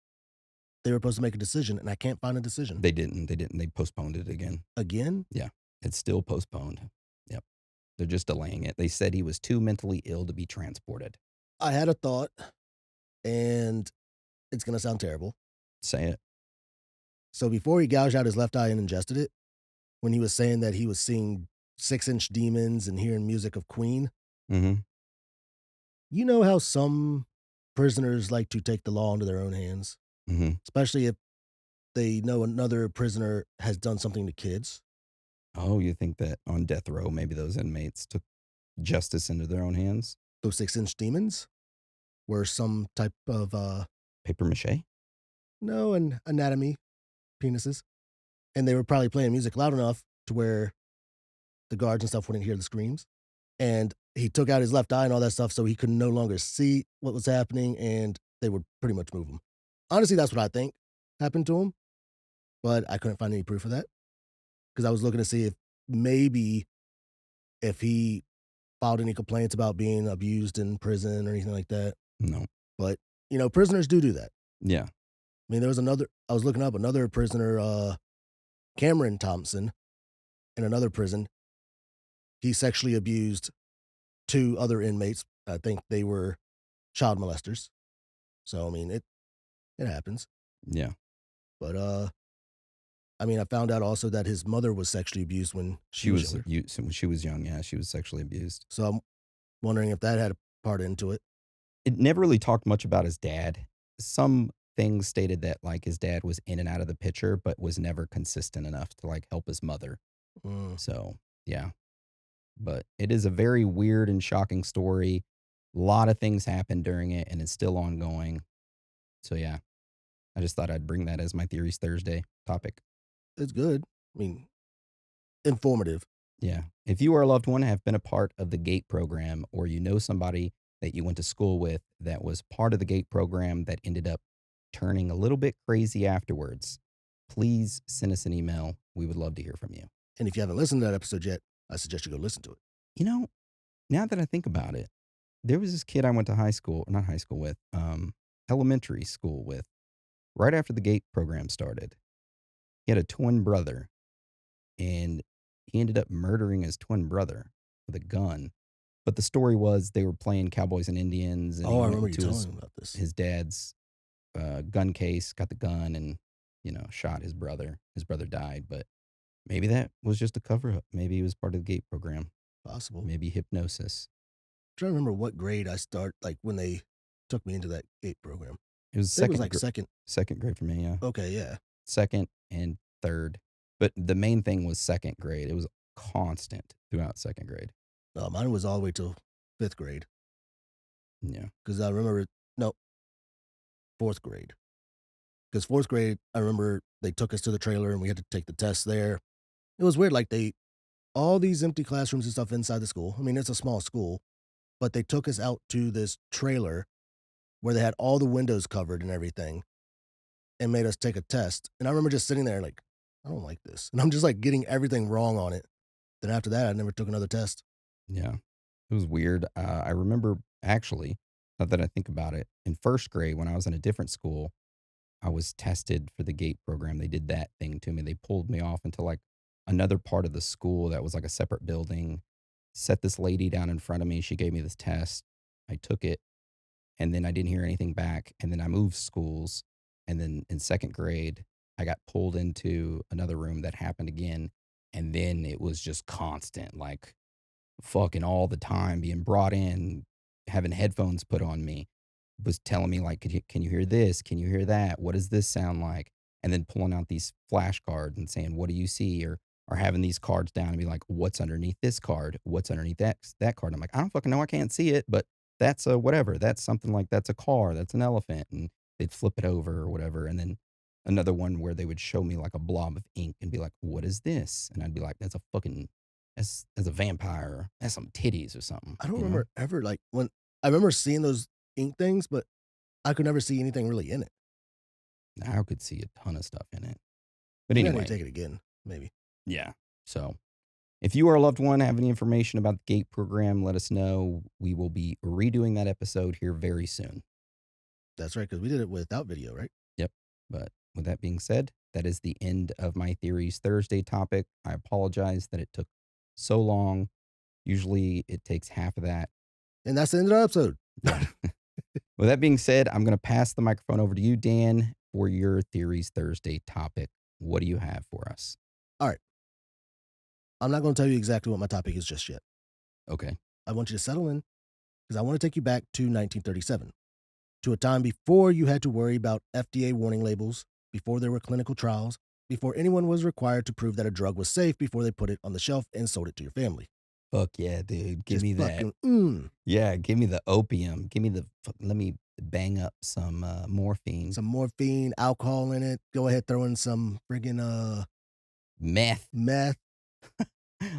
they were supposed to make a decision, and I can't find a decision. They didn't. They postponed it again. Again? Yeah. It's still postponed. Yep. They're just delaying it. They said he was too mentally ill to be transported. I had a thought, and it's going to sound terrible. Say it. So before he gouged out his left eye and ingested it, when he was saying that he was seeing 6-inch demons and hearing music of Queen, Mm-hmm. you know how some prisoners like to take the law into their own hands, Mm-hmm. especially if they know another prisoner has done something to kids. Oh, you think that on death row, maybe those inmates took justice into their own hands? Those 6-inch demons were some type of, Paper mache? no, an anatomy penises. And they were probably playing music loud enough to where the guards and stuff wouldn't hear the screams. And he took out his left eye and all that stuff so he could no longer see what was happening, and they would pretty much move him. Honestly, that's what I think happened to him, but I couldn't find any proof of that because I was looking to see if maybe if he filed any complaints about being abused in prison or anything like that. No. But, prisoners do that. Yeah. I mean, there was I was looking up another prisoner, Cameron Thompson, in another prison. He sexually abused 2 other inmates. I think they were child molesters. So, I mean, it happens. Yeah. But, I found out also that his mother was sexually abused when she was younger. When she was young, yeah, she was sexually abused. So I'm wondering if that had a part into it. It never really talked much about his dad. Some things stated that like his dad was in and out of the picture, but was never consistent enough to like help his mother. Mm. So yeah, but it is a very weird and shocking story. A lot of things happened during it, and it's still ongoing. So yeah, I just thought I'd bring that as my Theories Thursday topic. It's good. I mean, informative. Yeah. If you or a loved one have been a part of the GATE program, or you know somebody that you went to school with that was part of the GATE program that ended up turning a little bit crazy afterwards, please send us an email. We would love to hear from you. And if you haven't listened to that episode yet, I suggest you go listen to it. Now that I think about it, there was this kid I went to elementary school with, right after the GATE program started. He had a twin brother, and he ended up murdering his twin brother with a gun. But the story was they were playing Cowboys and Indians, and he I went remember you into telling me about this. his dad's gun case, got the gun, and shot his brother. His brother died, but maybe that was just a cover up. Maybe he was part of the GATE program. Possible. Maybe hypnosis. I'm trying to remember what grade I like when they took me into that GATE program. It was It was like second grade for me. Yeah. Okay, yeah. Second and third, but the main thing was second grade. It was constant throughout second grade. No, mine was all the way till 5th grade. Yeah. Because I remember, 4th grade. Because 4th grade, I remember they took us to the trailer and we had to take the test there. It was weird. Like all these empty classrooms and stuff inside the school. I mean, it's a small school, but they took us out to this trailer where they had all the windows covered and everything and made us take a test. And I remember just sitting there like, I don't like this. And I'm just like getting everything wrong on it. Then after that, I never took another test. Yeah. It was weird. I remember actually, now that I think about it, in first grade when I was in a different school, I was tested for the GATE program. They did that thing to me. They pulled me off into like another part of the school that was like a separate building, set this lady down in front of me. She gave me this test. I took it, and then I didn't hear anything back. And then I moved schools. And then in second grade, I got pulled into another room that happened again. And then it was just constant, like fucking all the time, being brought in, having headphones put on me, was telling me like, can you hear this? Can you hear that? What does this sound like? And then pulling out these flashcards and saying, what do you see? Or having these cards down and be like, what's underneath this card? What's underneath that card? I'm like, I don't fucking know. I can't see it, but that's a whatever. That's something like, that's a car. That's an elephant. And they'd flip it over or whatever. And then another one where they would show me like a blob of ink and be like, what is this? And I'd be like, that's a vampire. That's some titties or something. I don't remember ever like when I remember seeing those ink things, but I could never see anything really in it. I could see a ton of stuff in it. But Maybe I anyway. need to take it again, maybe. Yeah. So if you or a loved one have any information about the GATE program, let us know. We will be redoing that episode here very soon. That's right, because we did it without video, right? Yep. But with that being said, that is the end of my Theories Thursday topic. I apologize that it took so long. Usually it takes half of that. And that's the end of the episode. With that being said, I'm going to pass the microphone over to you, Dan, for your Theories Thursday topic. What do you have for us? All right. I'm not going to tell you exactly what my topic is just yet. Okay. I want you to settle in because I want to take you back to 1937, to a time before you had to worry about FDA warning labels, before there were clinical trials, before anyone was required to prove that a drug was safe before they put it on the shelf and sold it to your family. Fuck yeah, dude. Give Just me that. fucking, Yeah, give me the opium. Let me bang up some morphine. Some morphine, alcohol in it. Go ahead, throw in some friggin' meth.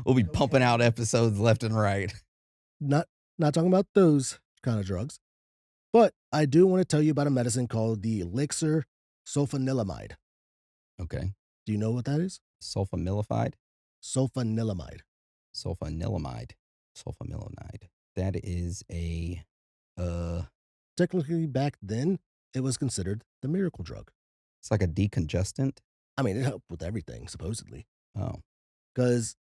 We'll be Okay. pumping out episodes left and right. Not talking about those kind of drugs. But I do want to tell you about a medicine called the Elixir sulfanilamide. Okay. Do you know what that is? Sulfamilified? Sulfanilamide. Sulfanilamide. Sulfamilamide. That is a Technically, back then, it was considered the miracle drug. it's like a decongestant. I mean, it helped with everything, supposedly. Oh, Because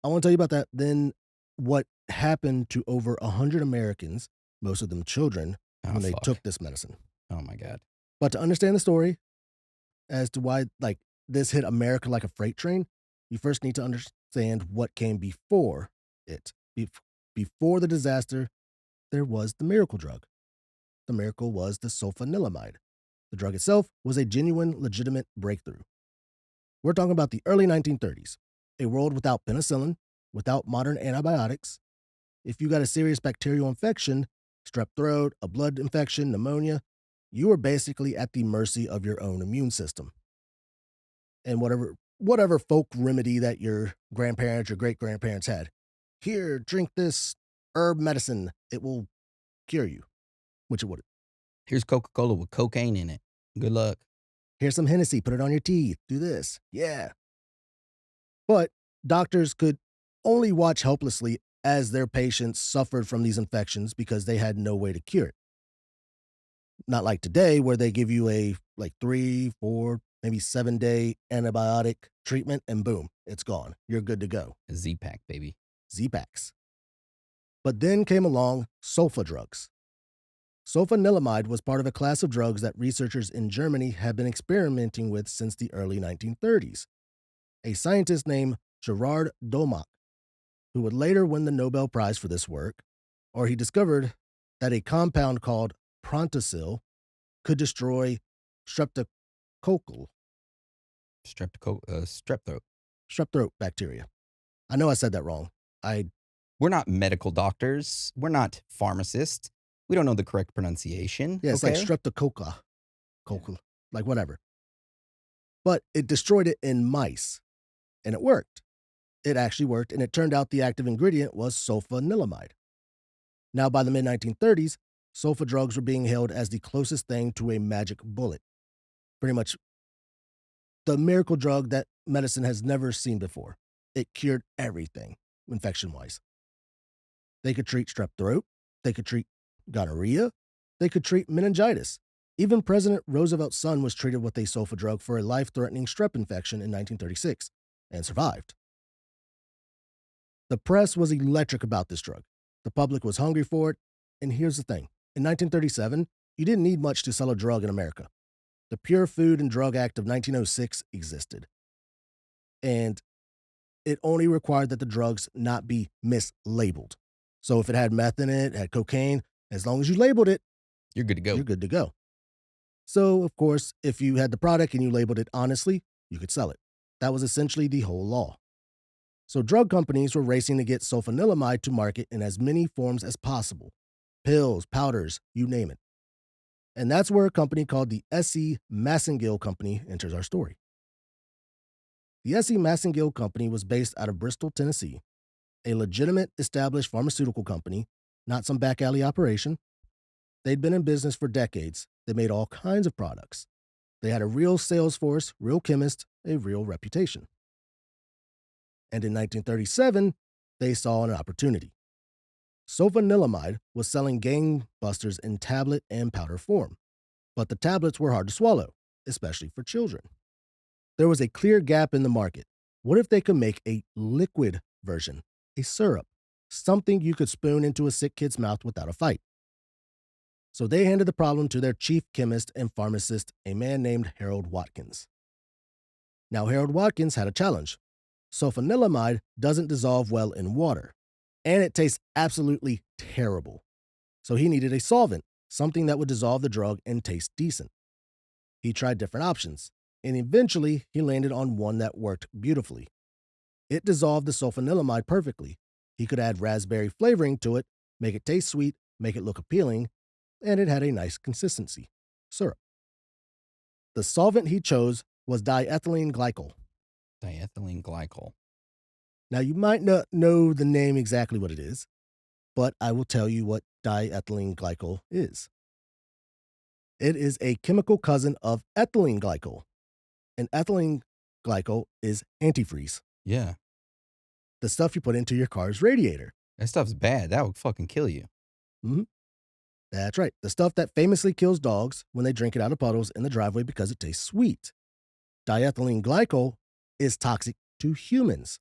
I want to tell you about that. Then, what happened to over 100 Americans, most of them children, when they fuck. took this medicine. Oh my God. But to understand the story as to why, like, this hit America like a freight train, you first need to understand what came before it. Before the disaster, there was the miracle drug. The miracle was the sulfanilamide. The drug itself was a genuine, legitimate breakthrough. We're talking about the early 1930s, a world without penicillin, without modern antibiotics. If you got a serious bacterial infection, strep throat, a blood infection, pneumonia, you were basically at the mercy of your own immune system. And whatever folk remedy that your grandparents or great grandparents had, here, drink this herb medicine. It will cure you, which it wouldn't. Here's Coca-Cola with cocaine in it. Good luck. Here's some Hennessy, put it on your teeth. Do this. Yeah. But doctors could only watch helplessly as their patients suffered from these infections because they had no way to cure it. Not like today, where they give you a 3, 4, maybe 7-day antibiotic treatment, and boom, it's gone. You're good to go. A Z-Pack, baby. Z-Packs. But then came along sulfa drugs. Sulfanilamide was part of a class of drugs that researchers in Germany had been experimenting with since the early 1930s. A scientist named Gerard Domach, who would later win the Nobel Prize for this work, or he discovered that a compound called Prontosil could destroy streptococcal, strep throat. strep throat bacteria. I know I said that wrong. We're not medical doctors. We're not pharmacists. We don't know the correct pronunciation. Yeah, it's okay? like streptococca, like whatever. But it destroyed it in mice, and it worked. It actually worked, and it turned out the active ingredient was sulfanilamide. Now, by the mid-1930s, sulfa drugs were being hailed as the closest thing to a magic bullet. Pretty much the miracle drug that medicine has never seen before. It cured everything, infection-wise. They could treat strep throat. They could treat gonorrhea. They could treat meningitis. Even President Roosevelt's son was treated with a sulfa drug for a life-threatening strep infection in 1936 and survived. The press was electric about this drug. The public was hungry for it. And here's the thing. In 1937, you didn't need much to sell a drug in America. The Pure Food and Drug Act of 1906 existed. And it only required that the drugs not be mislabeled. So if it had meth in it, had cocaine, as long as you labeled it, You're good to go. you're good to go. So, of course, if you had the product and you labeled it honestly, you could sell it. That was essentially the whole law. So drug companies were racing to get sulfanilamide to market in as many forms as possible. Pills, powders, you name it. And that's where a company called the S.E. Massengill Company enters our story. The S.E. Massengill Company was based out of Bristol, Tennessee, a legitimate established pharmaceutical company, not some back alley operation. They'd been in business for decades. They made all kinds of products. They had a real sales force, real chemists, a real reputation. And in 1937, they saw an opportunity. Sulfanilamide was selling gangbusters in tablet and powder form, but the tablets were hard to swallow, especially for children. There was a clear gap in the market. What if they could make a liquid version, a syrup, something you could spoon into a sick kid's mouth without a fight? So they handed the problem to their chief chemist and pharmacist, a man named Harold Watkins. Now, Harold Watkins had a challenge. Sulfanilamide doesn't dissolve well in water, and it tastes absolutely terrible. So he needed a solvent, something that would dissolve the drug and taste decent. He tried different options, and eventually he landed on one that worked beautifully. It dissolved the sulfanilamide perfectly. He could add raspberry flavoring to it, make it taste sweet, make it look appealing, and it had a nice consistency. Syrup. The solvent he chose was diethylene glycol. Diethylene glycol. Now, you might not know the name exactly what it is, but I will tell you what diethylene glycol is. It is a chemical cousin of ethylene glycol, and ethylene glycol is antifreeze. Yeah. the stuff you put into your car's radiator. That stuff's bad. That would fucking kill you. Mm-hmm. That's right. The stuff that famously kills dogs when they drink it out of puddles in the driveway because it tastes sweet. Diethylene glycol is toxic to humans.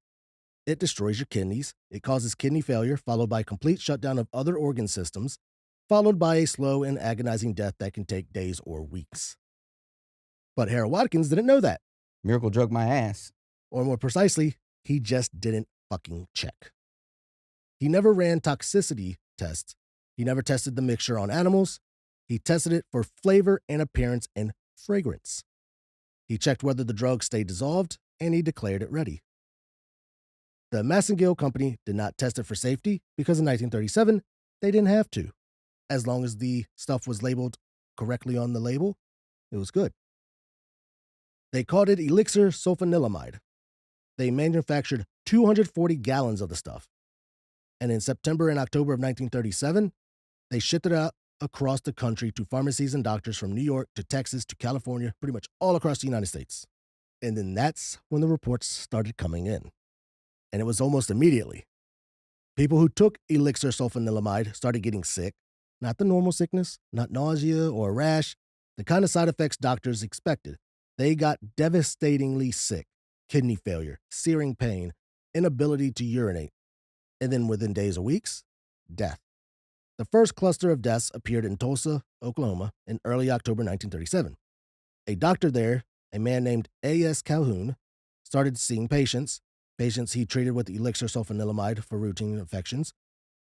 It destroys your kidneys. It causes kidney failure, followed by complete shutdown of other organ systems, followed by a slow and agonizing death that can take days or weeks. But Harold Watkins didn't know that. Miracle drug my ass. Or more precisely, he just didn't fucking check. He never ran toxicity tests. He never tested the mixture on animals. He tested it for flavor and appearance and fragrance. He checked whether the drug stayed dissolved, and he declared it ready. The Massengill Company did not test it for safety because in 1937, they didn't have to. As long as the stuff was labeled correctly on the label, it was good. They called it Elixir sulfanilamide. They manufactured 240 gallons of the stuff. And in September and October of 1937, they shipped it out across the country to pharmacies and doctors from New York to Texas to California, pretty much all across the United States. And then that's when the reports started coming in. And it was almost immediately. People who took Elixir sulfanilamide started getting sick. Not the normal sickness, not nausea or a rash, the kind of side effects doctors expected. They got devastatingly sick, kidney failure, searing pain, inability to urinate, and then within days or weeks, death. The first cluster of deaths appeared in Tulsa, Oklahoma, in early October 1937. A doctor there, a man named A.S. Calhoun, started seeing patients he treated with elixir sulfanilamide for routine infections,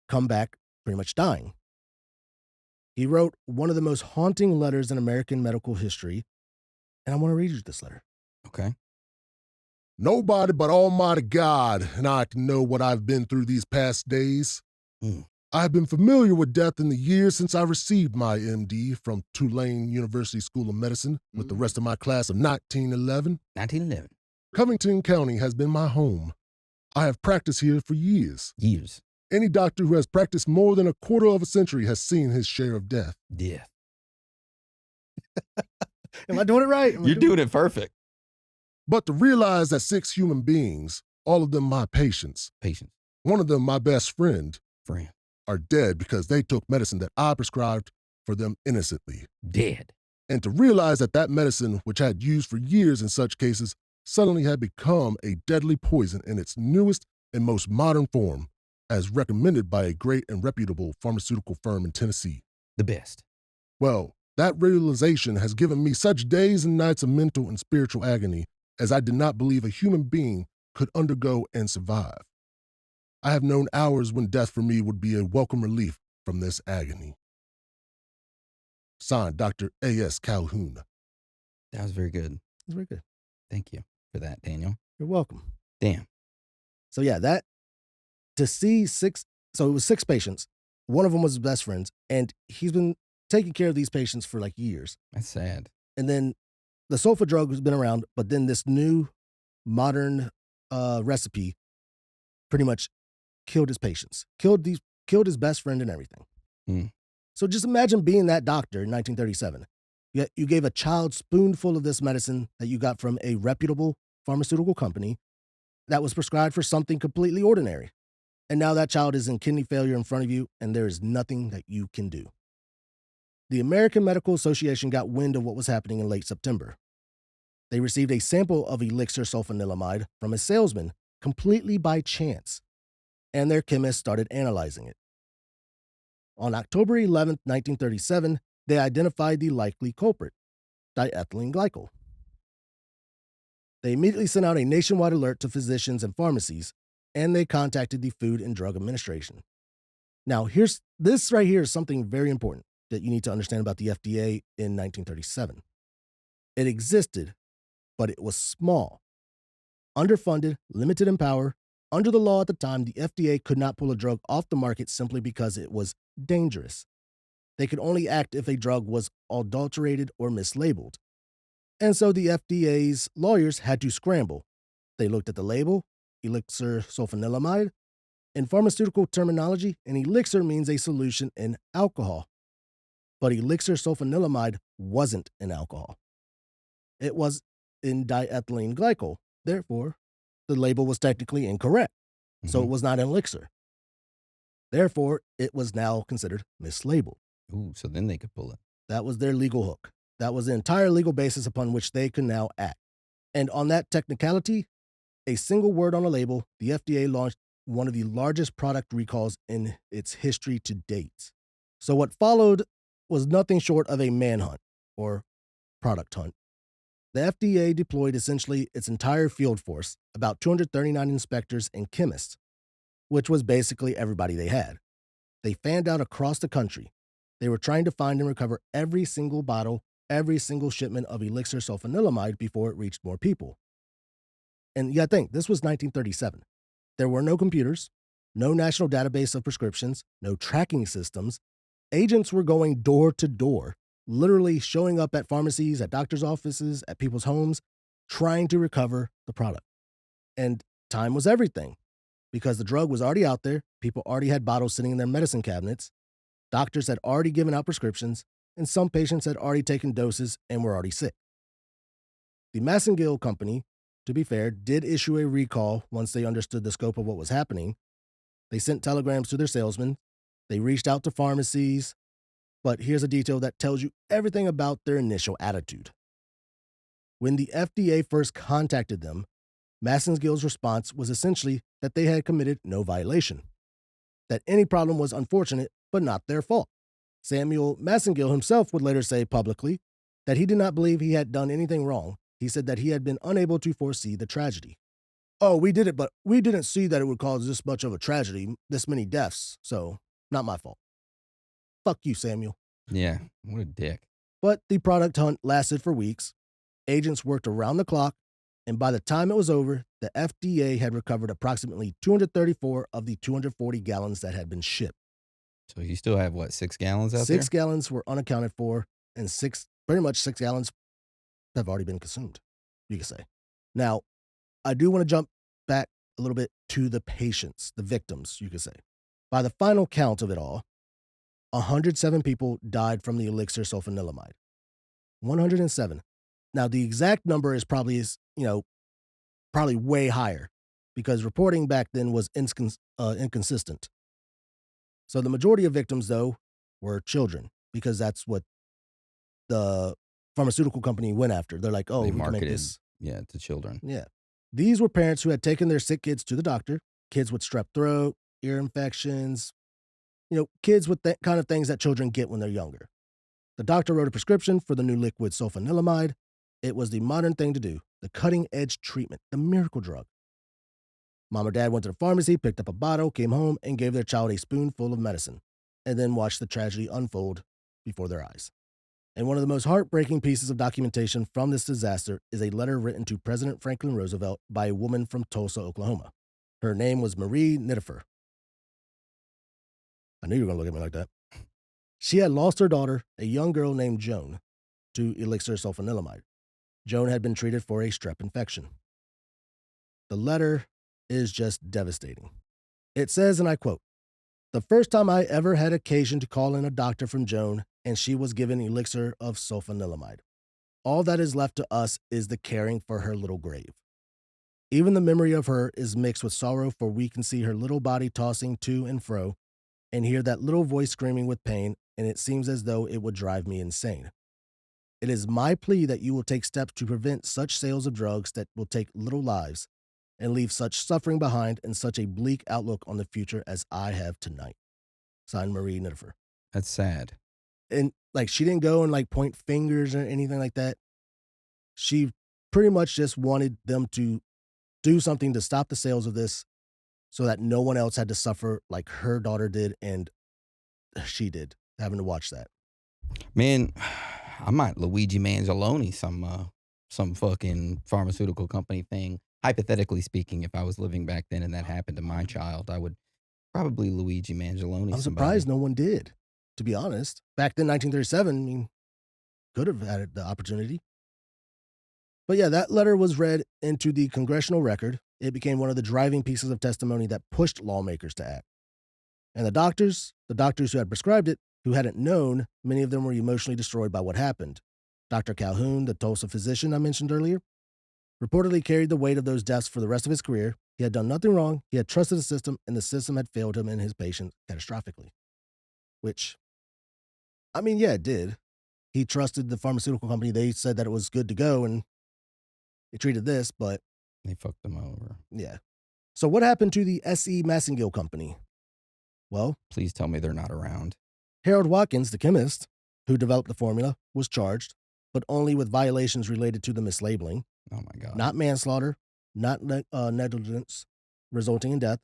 come back pretty much dying. He wrote one of the most haunting letters in American medical history, and I want to read you this letter. Okay. Nobody but Almighty God and I can know what I've been through these past days. I have been familiar with death in the years since I received my MD from Tulane University School of Medicine with the rest of my class of 1911. 1911. Covington County has been my home. I have practiced here for years. Years. Any doctor who has practiced more than a quarter of a century has seen his share of death. Yeah. Am I doing it right? You're doing it perfect. But to realize that 6 human beings, all of them my patients, one of them my best friend, are dead because they took medicine that I prescribed for them innocently. Dead. And to realize that that medicine, which I had used for years in such cases, suddenly had become a deadly poison in its newest and most modern form, as recommended by a great and reputable pharmaceutical firm in Tennessee. The best. Well, that realization has given me such days and nights of mental and spiritual agony as I did not believe a human being could undergo and survive. I have known hours when death for me would be a welcome relief from this agony. Signed, Dr. A.S. Calhoun. That was very good. It's very good. Thank you for that, Daniel. You're welcome. Damn. So yeah, that, to see 6, so it was 6 patients. One of them was his best friends, and he's been taking care of these patients for like years. That's sad. And then the sulfa drug has been around, but then this new modern recipe pretty much killed his patients, killed his best friend and everything. So just imagine being that doctor in 1937. You gave a child spoonful of this medicine that you got from a reputable pharmaceutical company that was prescribed for something completely ordinary. And now that child is in kidney failure in front of you, and there is nothing that you can do. The American Medical Association got wind of what was happening in late September. They received a sample of elixir sulfanilamide from a salesman completely by chance, and their chemists started analyzing it. On October 11, 1937, they identified the likely culprit, diethylene glycol. They immediately sent out a nationwide alert to physicians and pharmacies, and they contacted the Food and Drug Administration. Now, this right here is something very important that you need to understand about the FDA in 1937. It existed, but it was small. Underfunded, limited in power, under the law at the time, the FDA could not pull a drug off the market simply because it was dangerous. They could only act if a drug was adulterated or mislabeled. And so the FDA's lawyers had to scramble. They looked at the label, elixir sulfanilamide. In pharmaceutical terminology, an elixir means a solution in alcohol. But elixir sulfanilamide wasn't in alcohol. It was in diethylene glycol. Therefore, the label was technically incorrect. so it Mhm. was not an elixir. Therefore, it was now considered mislabeled. Ooh, so then they could pull it. That was their legal hook. That was the entire legal basis upon which they could now act. And on that technicality, a single word on a label, the FDA launched one of the largest product recalls in its history to date. So what followed was nothing short of a manhunt, or product hunt. The FDA deployed essentially its entire field force, about 239 inspectors and chemists, which was basically everybody they had. They fanned out across the country. They were trying to find and recover every single bottle, every single shipment of elixir sulfanilamide before it reached more people. And you gotta think, this was 1937. There were no computers, no national database of prescriptions, no tracking systems. Agents were going door to door, literally showing up at pharmacies, at doctors' offices, at people's homes, trying to recover the product. And time was everything because the drug was already out there. People already had bottles sitting in their medicine cabinets. Doctors had already given out prescriptions, and some patients had already taken doses and were already sick. The Massengill Company, to be fair, did issue a recall once they understood the scope of what was happening. They sent telegrams to their salesmen. They reached out to pharmacies. But here's a detail that tells you everything about their initial attitude. When the FDA first contacted them, Massengill's response was essentially that they had committed no violation, that any problem was unfortunate but not their fault. Samuel Massengill himself would later say publicly that he did not believe he had done anything wrong. He said that he had been unable to foresee the tragedy. Oh, we did it, but we didn't see that it would cause this much of a tragedy, this many deaths, so not my fault. Fuck you, Samuel. Yeah, what a dick. But the product hunt lasted for weeks. Agents worked around the clock, and by the time it was over, the FDA had recovered approximately 234 of the 240 gallons that had been shipped. So you still have, what, 6 gallons out 6 there? gallons were unaccounted for, and pretty much 6 gallons have already been consumed, you could say. Now, I do want to jump back a little bit to the patients, the victims, you could say. By the final count of it all, 107 people died from the elixir sulfanilamide. 107. Now, the exact number is probably way higher because reporting back then was inconsistent. So the majority of victims, though, were children because that's what the pharmaceutical company went after. They're like, oh, They we can make marketed, this. to children. Yeah. These were parents who had taken their sick kids to the doctor, kids with strep throat, ear infections, kids with that kind of things that children get when they're younger. The doctor wrote a prescription for the new liquid sulfanilamide. It was the modern thing to do, the cutting-edge treatment, the miracle drug. Mom or dad went to the pharmacy, picked up a bottle, came home, and gave their child a spoonful of medicine, and then watched the tragedy unfold before their eyes. And one of the most heartbreaking pieces of documentation from this disaster is a letter written to President Franklin Roosevelt by a woman from Tulsa, Oklahoma. Her name was Marie Nidifer. I knew you were going to look at me like that. She had lost her daughter, a young girl named Joan, to elixir sulfanilamide. Joan had been treated for a strep infection. The letter is just devastating. It says, and I quote, "The first time I ever had occasion to call in a doctor from Joan, and she was given elixir of sulfanilamide. All that is left to us is the caring for her little grave. Even the memory of her is mixed with sorrow, for we can see her little body tossing to and fro, and hear that little voice screaming with pain, and it seems as though it would drive me insane. It is my plea that you will take steps to prevent such sales of drugs that will take little lives and leave such suffering behind and such a bleak outlook on the future as I have tonight." Signed, Marie Nidifer. That's sad. And she didn't go and point fingers or anything like that. She pretty much just wanted them to do something to stop the sales of this so that no one else had to suffer like her daughter did and she did, having to watch that. Man, I might Luigi Mangialone some fucking pharmaceutical company thing. Hypothetically speaking, if I was living back then and that happened to my child, I would probably Luigi Mangialone I'm surprised no one did, to be honest. Back then, 1937, I mean, could have had the opportunity. But yeah, that letter was read into the congressional record. It became one of the driving pieces of testimony that pushed lawmakers to act. And the doctors who had prescribed it, who hadn't known, many of them were emotionally destroyed by what happened. Dr. Calhoun, the Tulsa physician I mentioned earlier, reportedly carried the weight of those deaths for the rest of his career. He had done nothing wrong. He had trusted the system, and the system had failed him and his patients catastrophically. Which, I mean, yeah, it did. He trusted the pharmaceutical company. They said that it was good to go, and they treated this, but... They fucked them over. Yeah. So what happened to the S.E. Massengill Company? Well... Please tell me they're not around. Harold Watkins, the chemist who developed the formula, was charged, but only with violations related to the mislabeling. Oh, my God. Not manslaughter, not negligence resulting in death,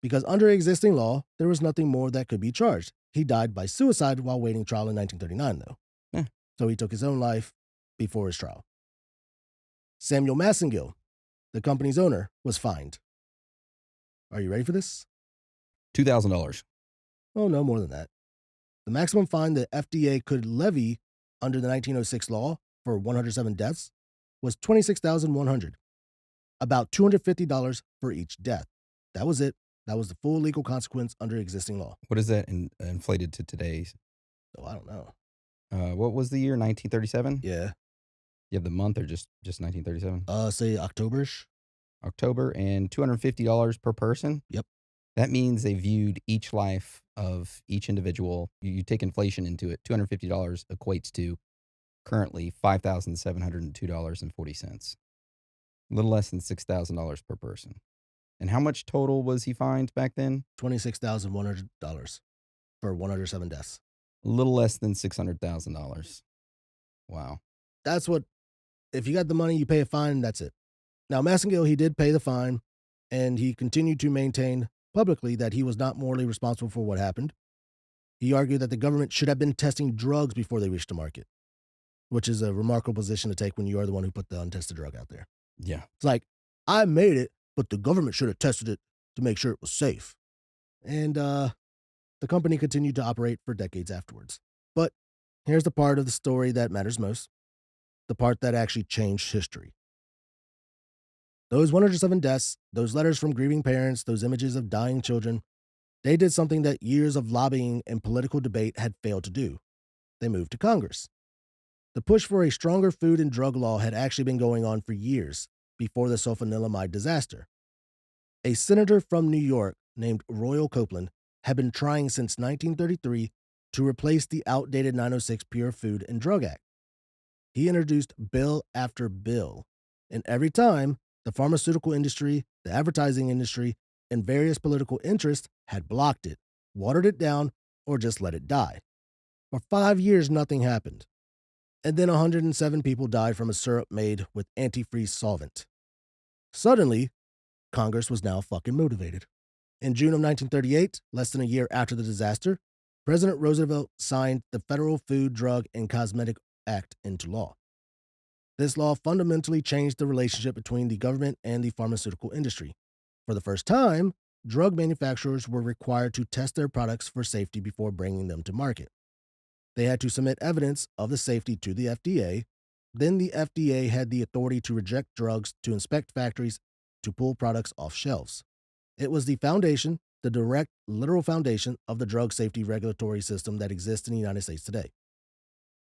because under existing law, there was nothing more that could be charged. He died by suicide while waiting trial in 1939, though. Yeah. So he took his own life before his trial. Samuel Massengill, the company's owner, was fined. Are you ready for this? $2,000. Oh, no, more than that. The maximum fine the FDA could levy under the 1906 law for 107 deaths was $26,100, about $250 for each death. That was it. That was the full legal consequence under existing law. What is that inflated to today's? Oh, I don't know. What was the year? 1937? Yeah. You have the month or just 1937? Say October-ish. October, and $250 per person? Yep. That means they viewed each life of each individual. You take inflation into it. $250 equates to currently $5,702.40. A little less than $6,000 per person. And how much total was he fined back then? $26,100 for 107 deaths. A little less than $600,000. Wow. That's what, if you got the money, you pay a fine, that's it. Now, Massengill, he did pay the fine, and he continued to maintain publicly that he was not morally responsible for what happened. He argued that the government should have been testing drugs before they reached the market, which is a remarkable position to take when you are the one who put the untested drug out there. Yeah. It's like, I made it, but the government should have tested it to make sure it was safe. And the company continued to operate for decades afterwards. But here's the part of the story that matters most, the part that actually changed history. Those 107 deaths, those letters from grieving parents, those images of dying children, they did something that years of lobbying and political debate had failed to do. They moved to Congress. The push for a stronger food and drug law had actually been going on for years before the sulfanilamide disaster. A senator from New York named Royal Copeland had been trying since 1933 to replace the outdated 906 Pure Food and Drug Act. He introduced bill after bill, and every time, the pharmaceutical industry, the advertising industry, and various political interests had blocked it, watered it down, or just let it die. For 5 years, nothing happened. And then 107 people died from a syrup made with antifreeze solvent. Suddenly, Congress was now fucking motivated. In June of 1938, less than a year after the disaster, President Roosevelt signed the Federal Food, Drug, and Cosmetic Act into law. This law fundamentally changed the relationship between the government and the pharmaceutical industry. For the first time, drug manufacturers were required to test their products for safety before bringing them to market. They had to submit evidence of the safety to the FDA. Then the FDA had the authority to reject drugs, to inspect factories, to pull products off shelves. It was the foundation, the direct, literal foundation of the drug safety regulatory system that exists in the United States today.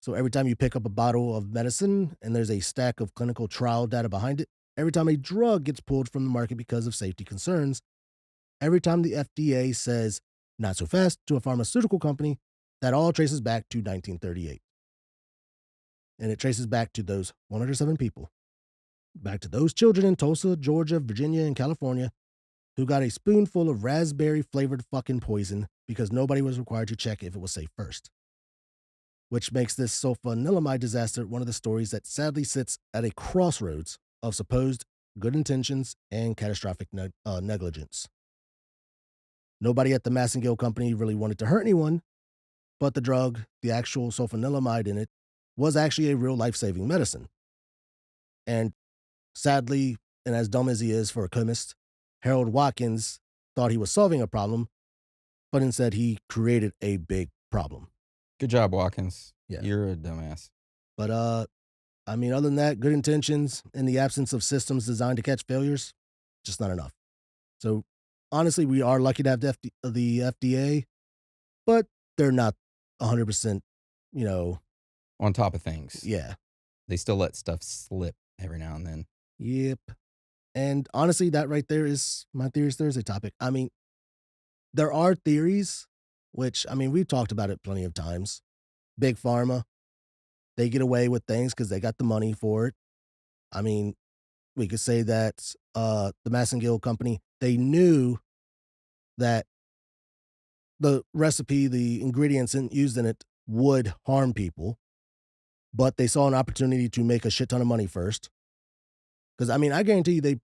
So every time you pick up a bottle of medicine and there's a stack of clinical trial data behind it, every time a drug gets pulled from the market because of safety concerns, every time the FDA says, not so fast, to a pharmaceutical company, that all traces back to 1938. And it traces back to those 107 people, back to those children in Tulsa, Georgia, Virginia, and California who got a spoonful of raspberry-flavored fucking poison because nobody was required to check if it was safe first. Which makes this sulfanilamide disaster one of the stories that sadly sits at a crossroads of supposed good intentions and catastrophic negligence. Nobody at the Massengill Company really wanted to hurt anyone, but the drug, the actual sulfanilamide in it, was actually a real life-saving medicine. And sadly, and as dumb as he is for a chemist, Harold Watkins thought he was solving a problem, but instead he created a big problem. Good job, Watkins. Yeah. You're a dumbass. But, other than that, good intentions in the absence of systems designed to catch failures, just not enough. So, honestly, we are lucky to have the FDA, but they're not 100%, on top of things. Yeah. They still let stuff slip every now and then. Yep. And honestly, that right there is my Theories Thursday topic. I mean, there are theories, which, I mean, we've talked about it plenty of times. Big Pharma, they get away with things because they got the money for it. I mean, we could say that the Massengill Company, they knew that the recipe, the ingredients used in it would harm people, but they saw an opportunity to make a shit ton of money first. Because, I mean, I guarantee you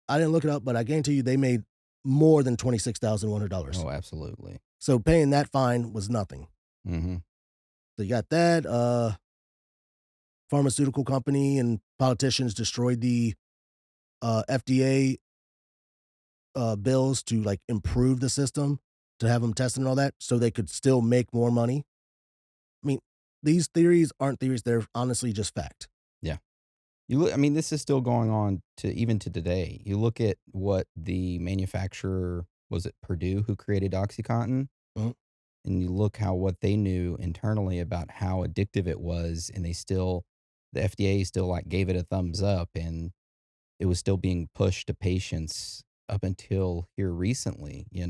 I didn't look it up, but I guarantee you they made more than $26,100. Oh, absolutely. So paying that fine was nothing. Mm-hmm. So you got that. Pharmaceutical company and politicians destroyed the FDA bills to like improve the system to have them tested and all that, so they could still make more money. I mean, these theories aren't theories; they're honestly just fact. Yeah. You look, I mean, this is still going on to even to today. You look at what the manufacturer, was it Purdue who created OxyContin? Mhm. And you look how what they knew internally about how addictive it was, and the FDA still like gave it a thumbs up, and it was still being pushed to patients up until here recently, Yeah,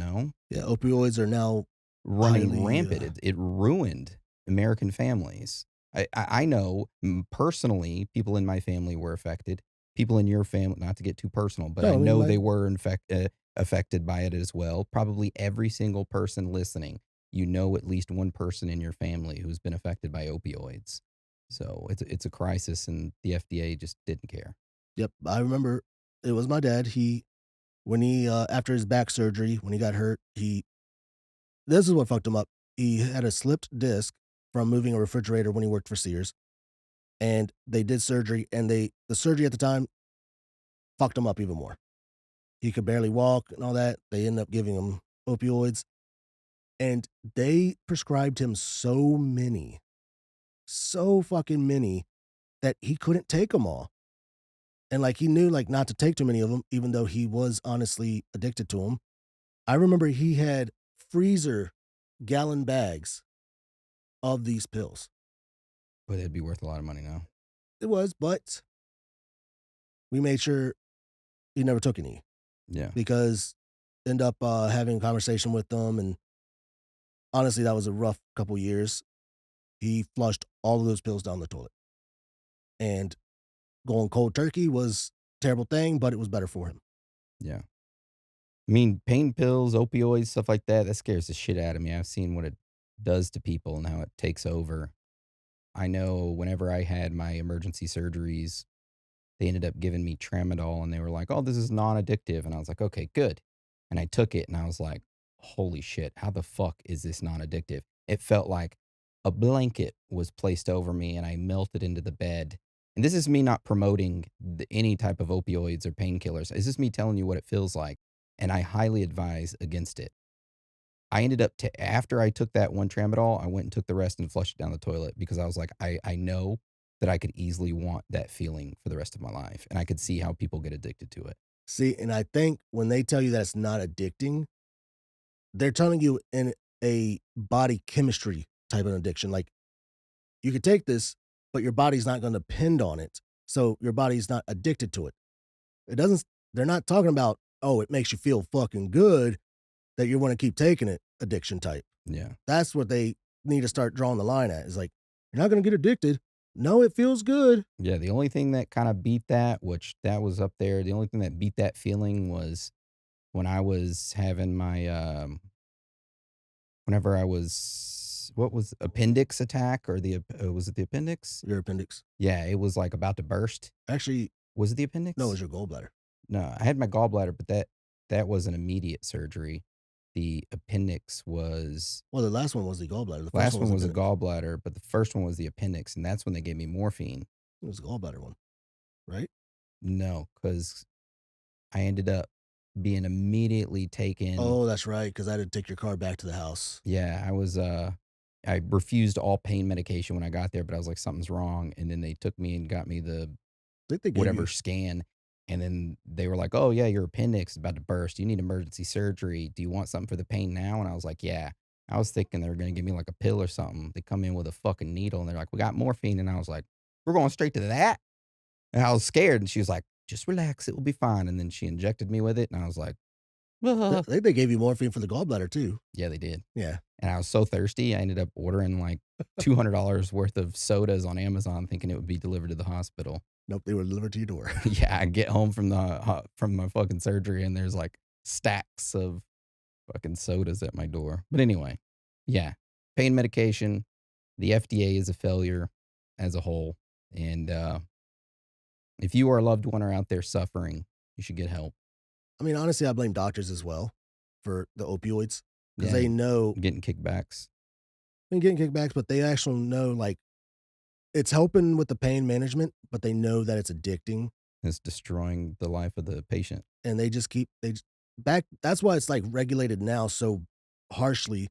opioids are now running highly, rampant. It ruined American families. I know personally, people in my family were affected. People in your family, not to get too personal, but No, I I mean, know like, they were affected by it as well. Probably every single person listening, at least one person in your family who's been affected by opioids. So it's a crisis, and the FDA just didn't care. yep. I remember it was my dad. When he after his back surgery, when he got hurt, this is what fucked him up. He had a slipped disc from moving a refrigerator when he worked for Sears, and they did surgery, and the surgery at the time fucked him up even more. He could barely walk and all that. They ended up giving him opioids, and they prescribed him so fucking many that he couldn't take them all. And like he knew like not to take too many of them, even though he was honestly addicted to them. I remember he had freezer gallon bags of these pills. But it'd be worth a lot of money now. It was, but we made sure he never took any Yeah. because end up having a conversation with them, and honestly, that was a rough couple years. He flushed all of those pills down the toilet, and going cold turkey was a terrible thing, but it was better for him. Yeah. I mean, pain pills, opioids, stuff like that, that scares the shit out of me. I've seen what it does to people and how it takes over. I know whenever I had my emergency surgeries, they ended up giving me tramadol, and they were like, "Oh, this is non-addictive." And I was like, "Okay, good." And I took it and I was like, "Holy shit, how the fuck is this non-addictive?" It felt like a blanket was placed over me and I melted into the bed. And this is me not promoting any type of opioids or painkillers. It's just me telling you what it feels like. And I highly advise against it. I ended up, after I took that one tramadol, I went and took the rest and flushed it down the toilet because I was like, I know that I could easily want that feeling for the rest of my life. And I could see how people get addicted to it. See, and I think when they tell you that it's not addicting, they're telling you in a body chemistry type of addiction. Like you could take this, but your body's not going to depend on it. So your body's not addicted to it. It doesn't, they're not talking about, oh, it makes you feel fucking good that you want to keep taking it addiction type. Yeah. That's what they need to start drawing the line at. Is like, you're not going to get addicted. No, it feels good. Yeah. The only thing that kind of beat that, which that was up there, the only thing that beat that feeling was when I was having my, whenever I was, what was appendix attack or was it the appendix? Your appendix. Yeah. It was like about to burst. Actually, Was it the appendix? no, it was your gallbladder. No, I had my gallbladder, but that was an immediate surgery. The appendix was Well, the last one was the gallbladder. The last first one was a appendix. gallbladder, but the first one was the appendix, and that's when they gave me morphine. It was the gallbladder one, right? No, because I ended up being immediately taken. Oh, that's right. Because I had to take your car back to the house. Yeah, I refused all pain medication when I got there, but I was like, something's wrong. And then they took me and got me the I think they gave whatever you, scan. And then they were like, "Oh yeah, your appendix is about to burst. You need emergency surgery. Do you want something for the pain now?" And I was like, "Yeah." I was thinking they were going to give me like a pill or something. They come in with a fucking needle and they're like, "We got morphine." And I was like, "We're going straight to that?" And I was scared. And she was like, just relax, it will be fine. And then she injected me with it, and I was like, "Ah." I think they gave you morphine for the gallbladder too. Yeah, they did. Yeah. And I was so thirsty, I ended up ordering like $200 worth of sodas on Amazon, thinking it would be delivered to the hospital. Nope, they were delivered to your door. Yeah, I get home from my fucking surgery, and there's like stacks of fucking sodas at my door. But anyway, yeah, pain medication. The FDA is a failure as a whole, and if you or a loved one are out there suffering, you should get help. I mean, honestly, I blame doctors as well for the opioids because Yeah, they know getting kickbacks. getting kickbacks, but they actually know like it's helping with the pain management, but they know that it's addicting, It's destroying the life of the patient. and they just keep back. That's why it's like regulated now so harshly.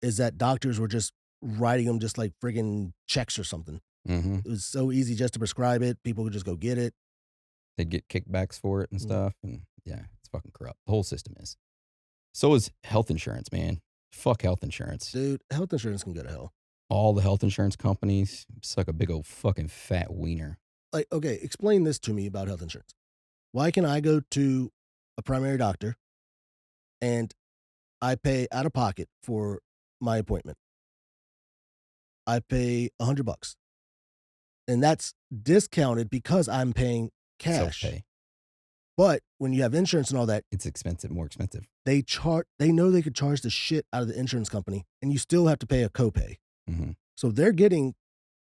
Is that doctors were just writing them just like friggin' checks or something. Mm-hmm. It was so easy just to prescribe it. People would just go get it. They'd get kickbacks for it and Mm. stuff, and yeah, it's fucking corrupt. The whole system is. So is health insurance, man. Fuck health insurance. Dude, health insurance can go to hell. All the health insurance companies suck a big old fucking fat wiener. Like, okay, explain this to me about health insurance. Why can I go to a primary doctor and I pay out of pocket for my appointment? I pay $100, and that's discounted because I'm paying cash. Self-pay. But when you have insurance and all that, It's expensive, more expensive. they know they could charge the shit out of the insurance company, and you still have to pay a copay. Mm-hmm. So they're getting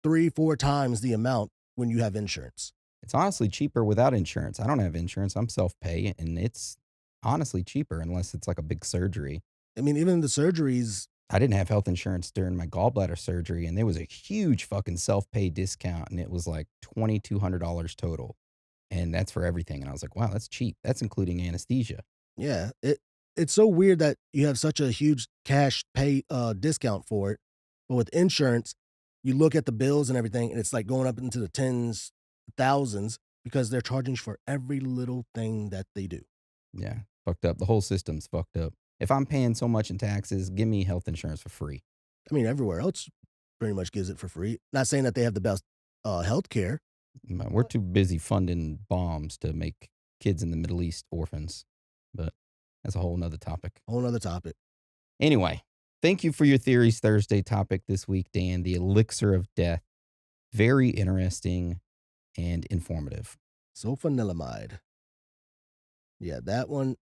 3-4 times the amount when you have insurance. It's honestly cheaper without insurance. I don't have insurance. I'm self-pay, and it's honestly cheaper unless it's like a big surgery. I mean, even the surgeries, I didn't have health insurance during my gallbladder surgery, and there was a huge fucking self-pay discount, and it was like $2,200 total. And that's for everything. And I was like, wow, that's cheap. That's including anesthesia. yeah, it's so weird that you have such a huge cash pay discount for it, but with insurance, you look at the bills and everything, and it's like going up into the tens, thousands because they're charging for every little thing that they do. Yeah, fucked up. The whole system's fucked up. If I'm paying so much in taxes, give me health insurance for free. I mean, everywhere else pretty much gives it for free. Not saying that they have the best health care. We're too busy funding bombs to make kids in the Middle East orphans, but that's a whole nother topic. Whole nother topic. Anyway, thank you for your Theories Thursday topic this week, Dan. The Elixir of Death. Very interesting and informative. Sulfanilamide. Yeah, that one.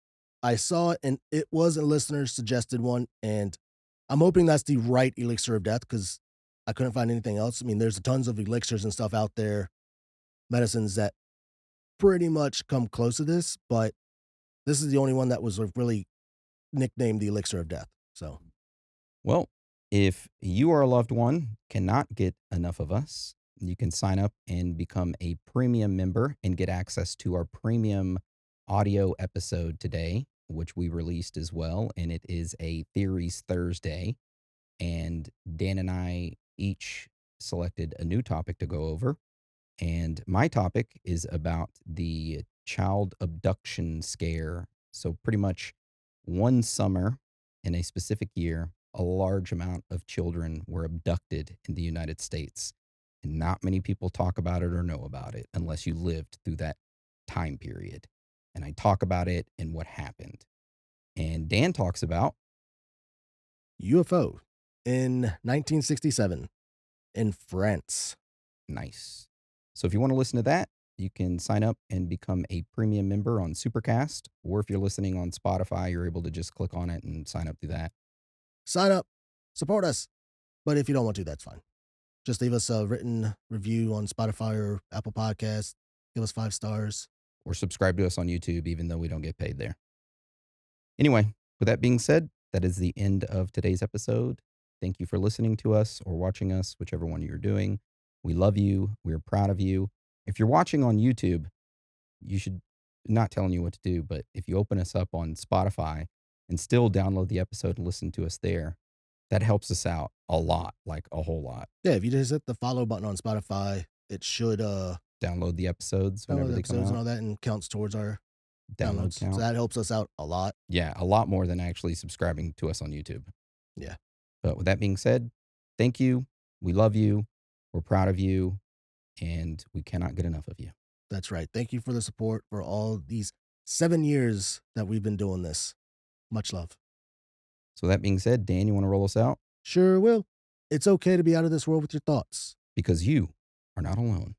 I saw it, and it was a listener suggested one, and I'm hoping that's the right elixir of death because I couldn't find anything else. I mean, there's tons of elixirs and stuff out there, medicines that pretty much come close to this, but this is the only one that was really nicknamed the elixir of death. So, Well, if you or a loved one cannot get enough of us, you can sign up and become a premium member and get access to our premium audio episode today, which we released as well. And it is a Theories Thursday. And Dan and I each selected a new topic to go over. And my topic is about the child abduction scare. So, pretty much one summer in a specific year, a large amount of children were abducted in the United States. And not many people talk about it or know about it unless you lived through that time period. And I talk about it and what happened. And Dan talks about UFO in 1967 in France. nice. So if you want to listen to that, you can sign up and become a premium member on Supercast. Or if you're listening on Spotify, you're able to just click on it and sign up through that. Sign up, support us. But if you don't want to, that's fine. Just leave us a written review on Spotify or Apple Podcasts. Give us 5 stars. Or subscribe to us on YouTube, even though we don't get paid there. Anyway, with that being said, that is the end of today's episode. Thank you for listening to us or watching us, whichever one you're doing. We love you. We're proud of you. If you're watching on YouTube, you should, not telling you what to do, but if you open us up on Spotify and still download the episode and listen to us there, that helps us out a lot, like a whole lot. Yeah, if you just hit the follow button on Spotify, it should Download the episodes whenever download the they come episodes and out. all that and counts towards our Download downloads. count. So that helps us out a lot. Yeah, a lot more than actually subscribing to us on YouTube. Yeah. But with that being said, thank you. We love you. We're proud of you. And we cannot get enough of you. That's right. Thank you for the support for all these 7 years that we've been doing this. Much love. So that being said, Dan, you want to roll us out? Sure will. It's okay to be out of this world with your thoughts. Because you are not alone.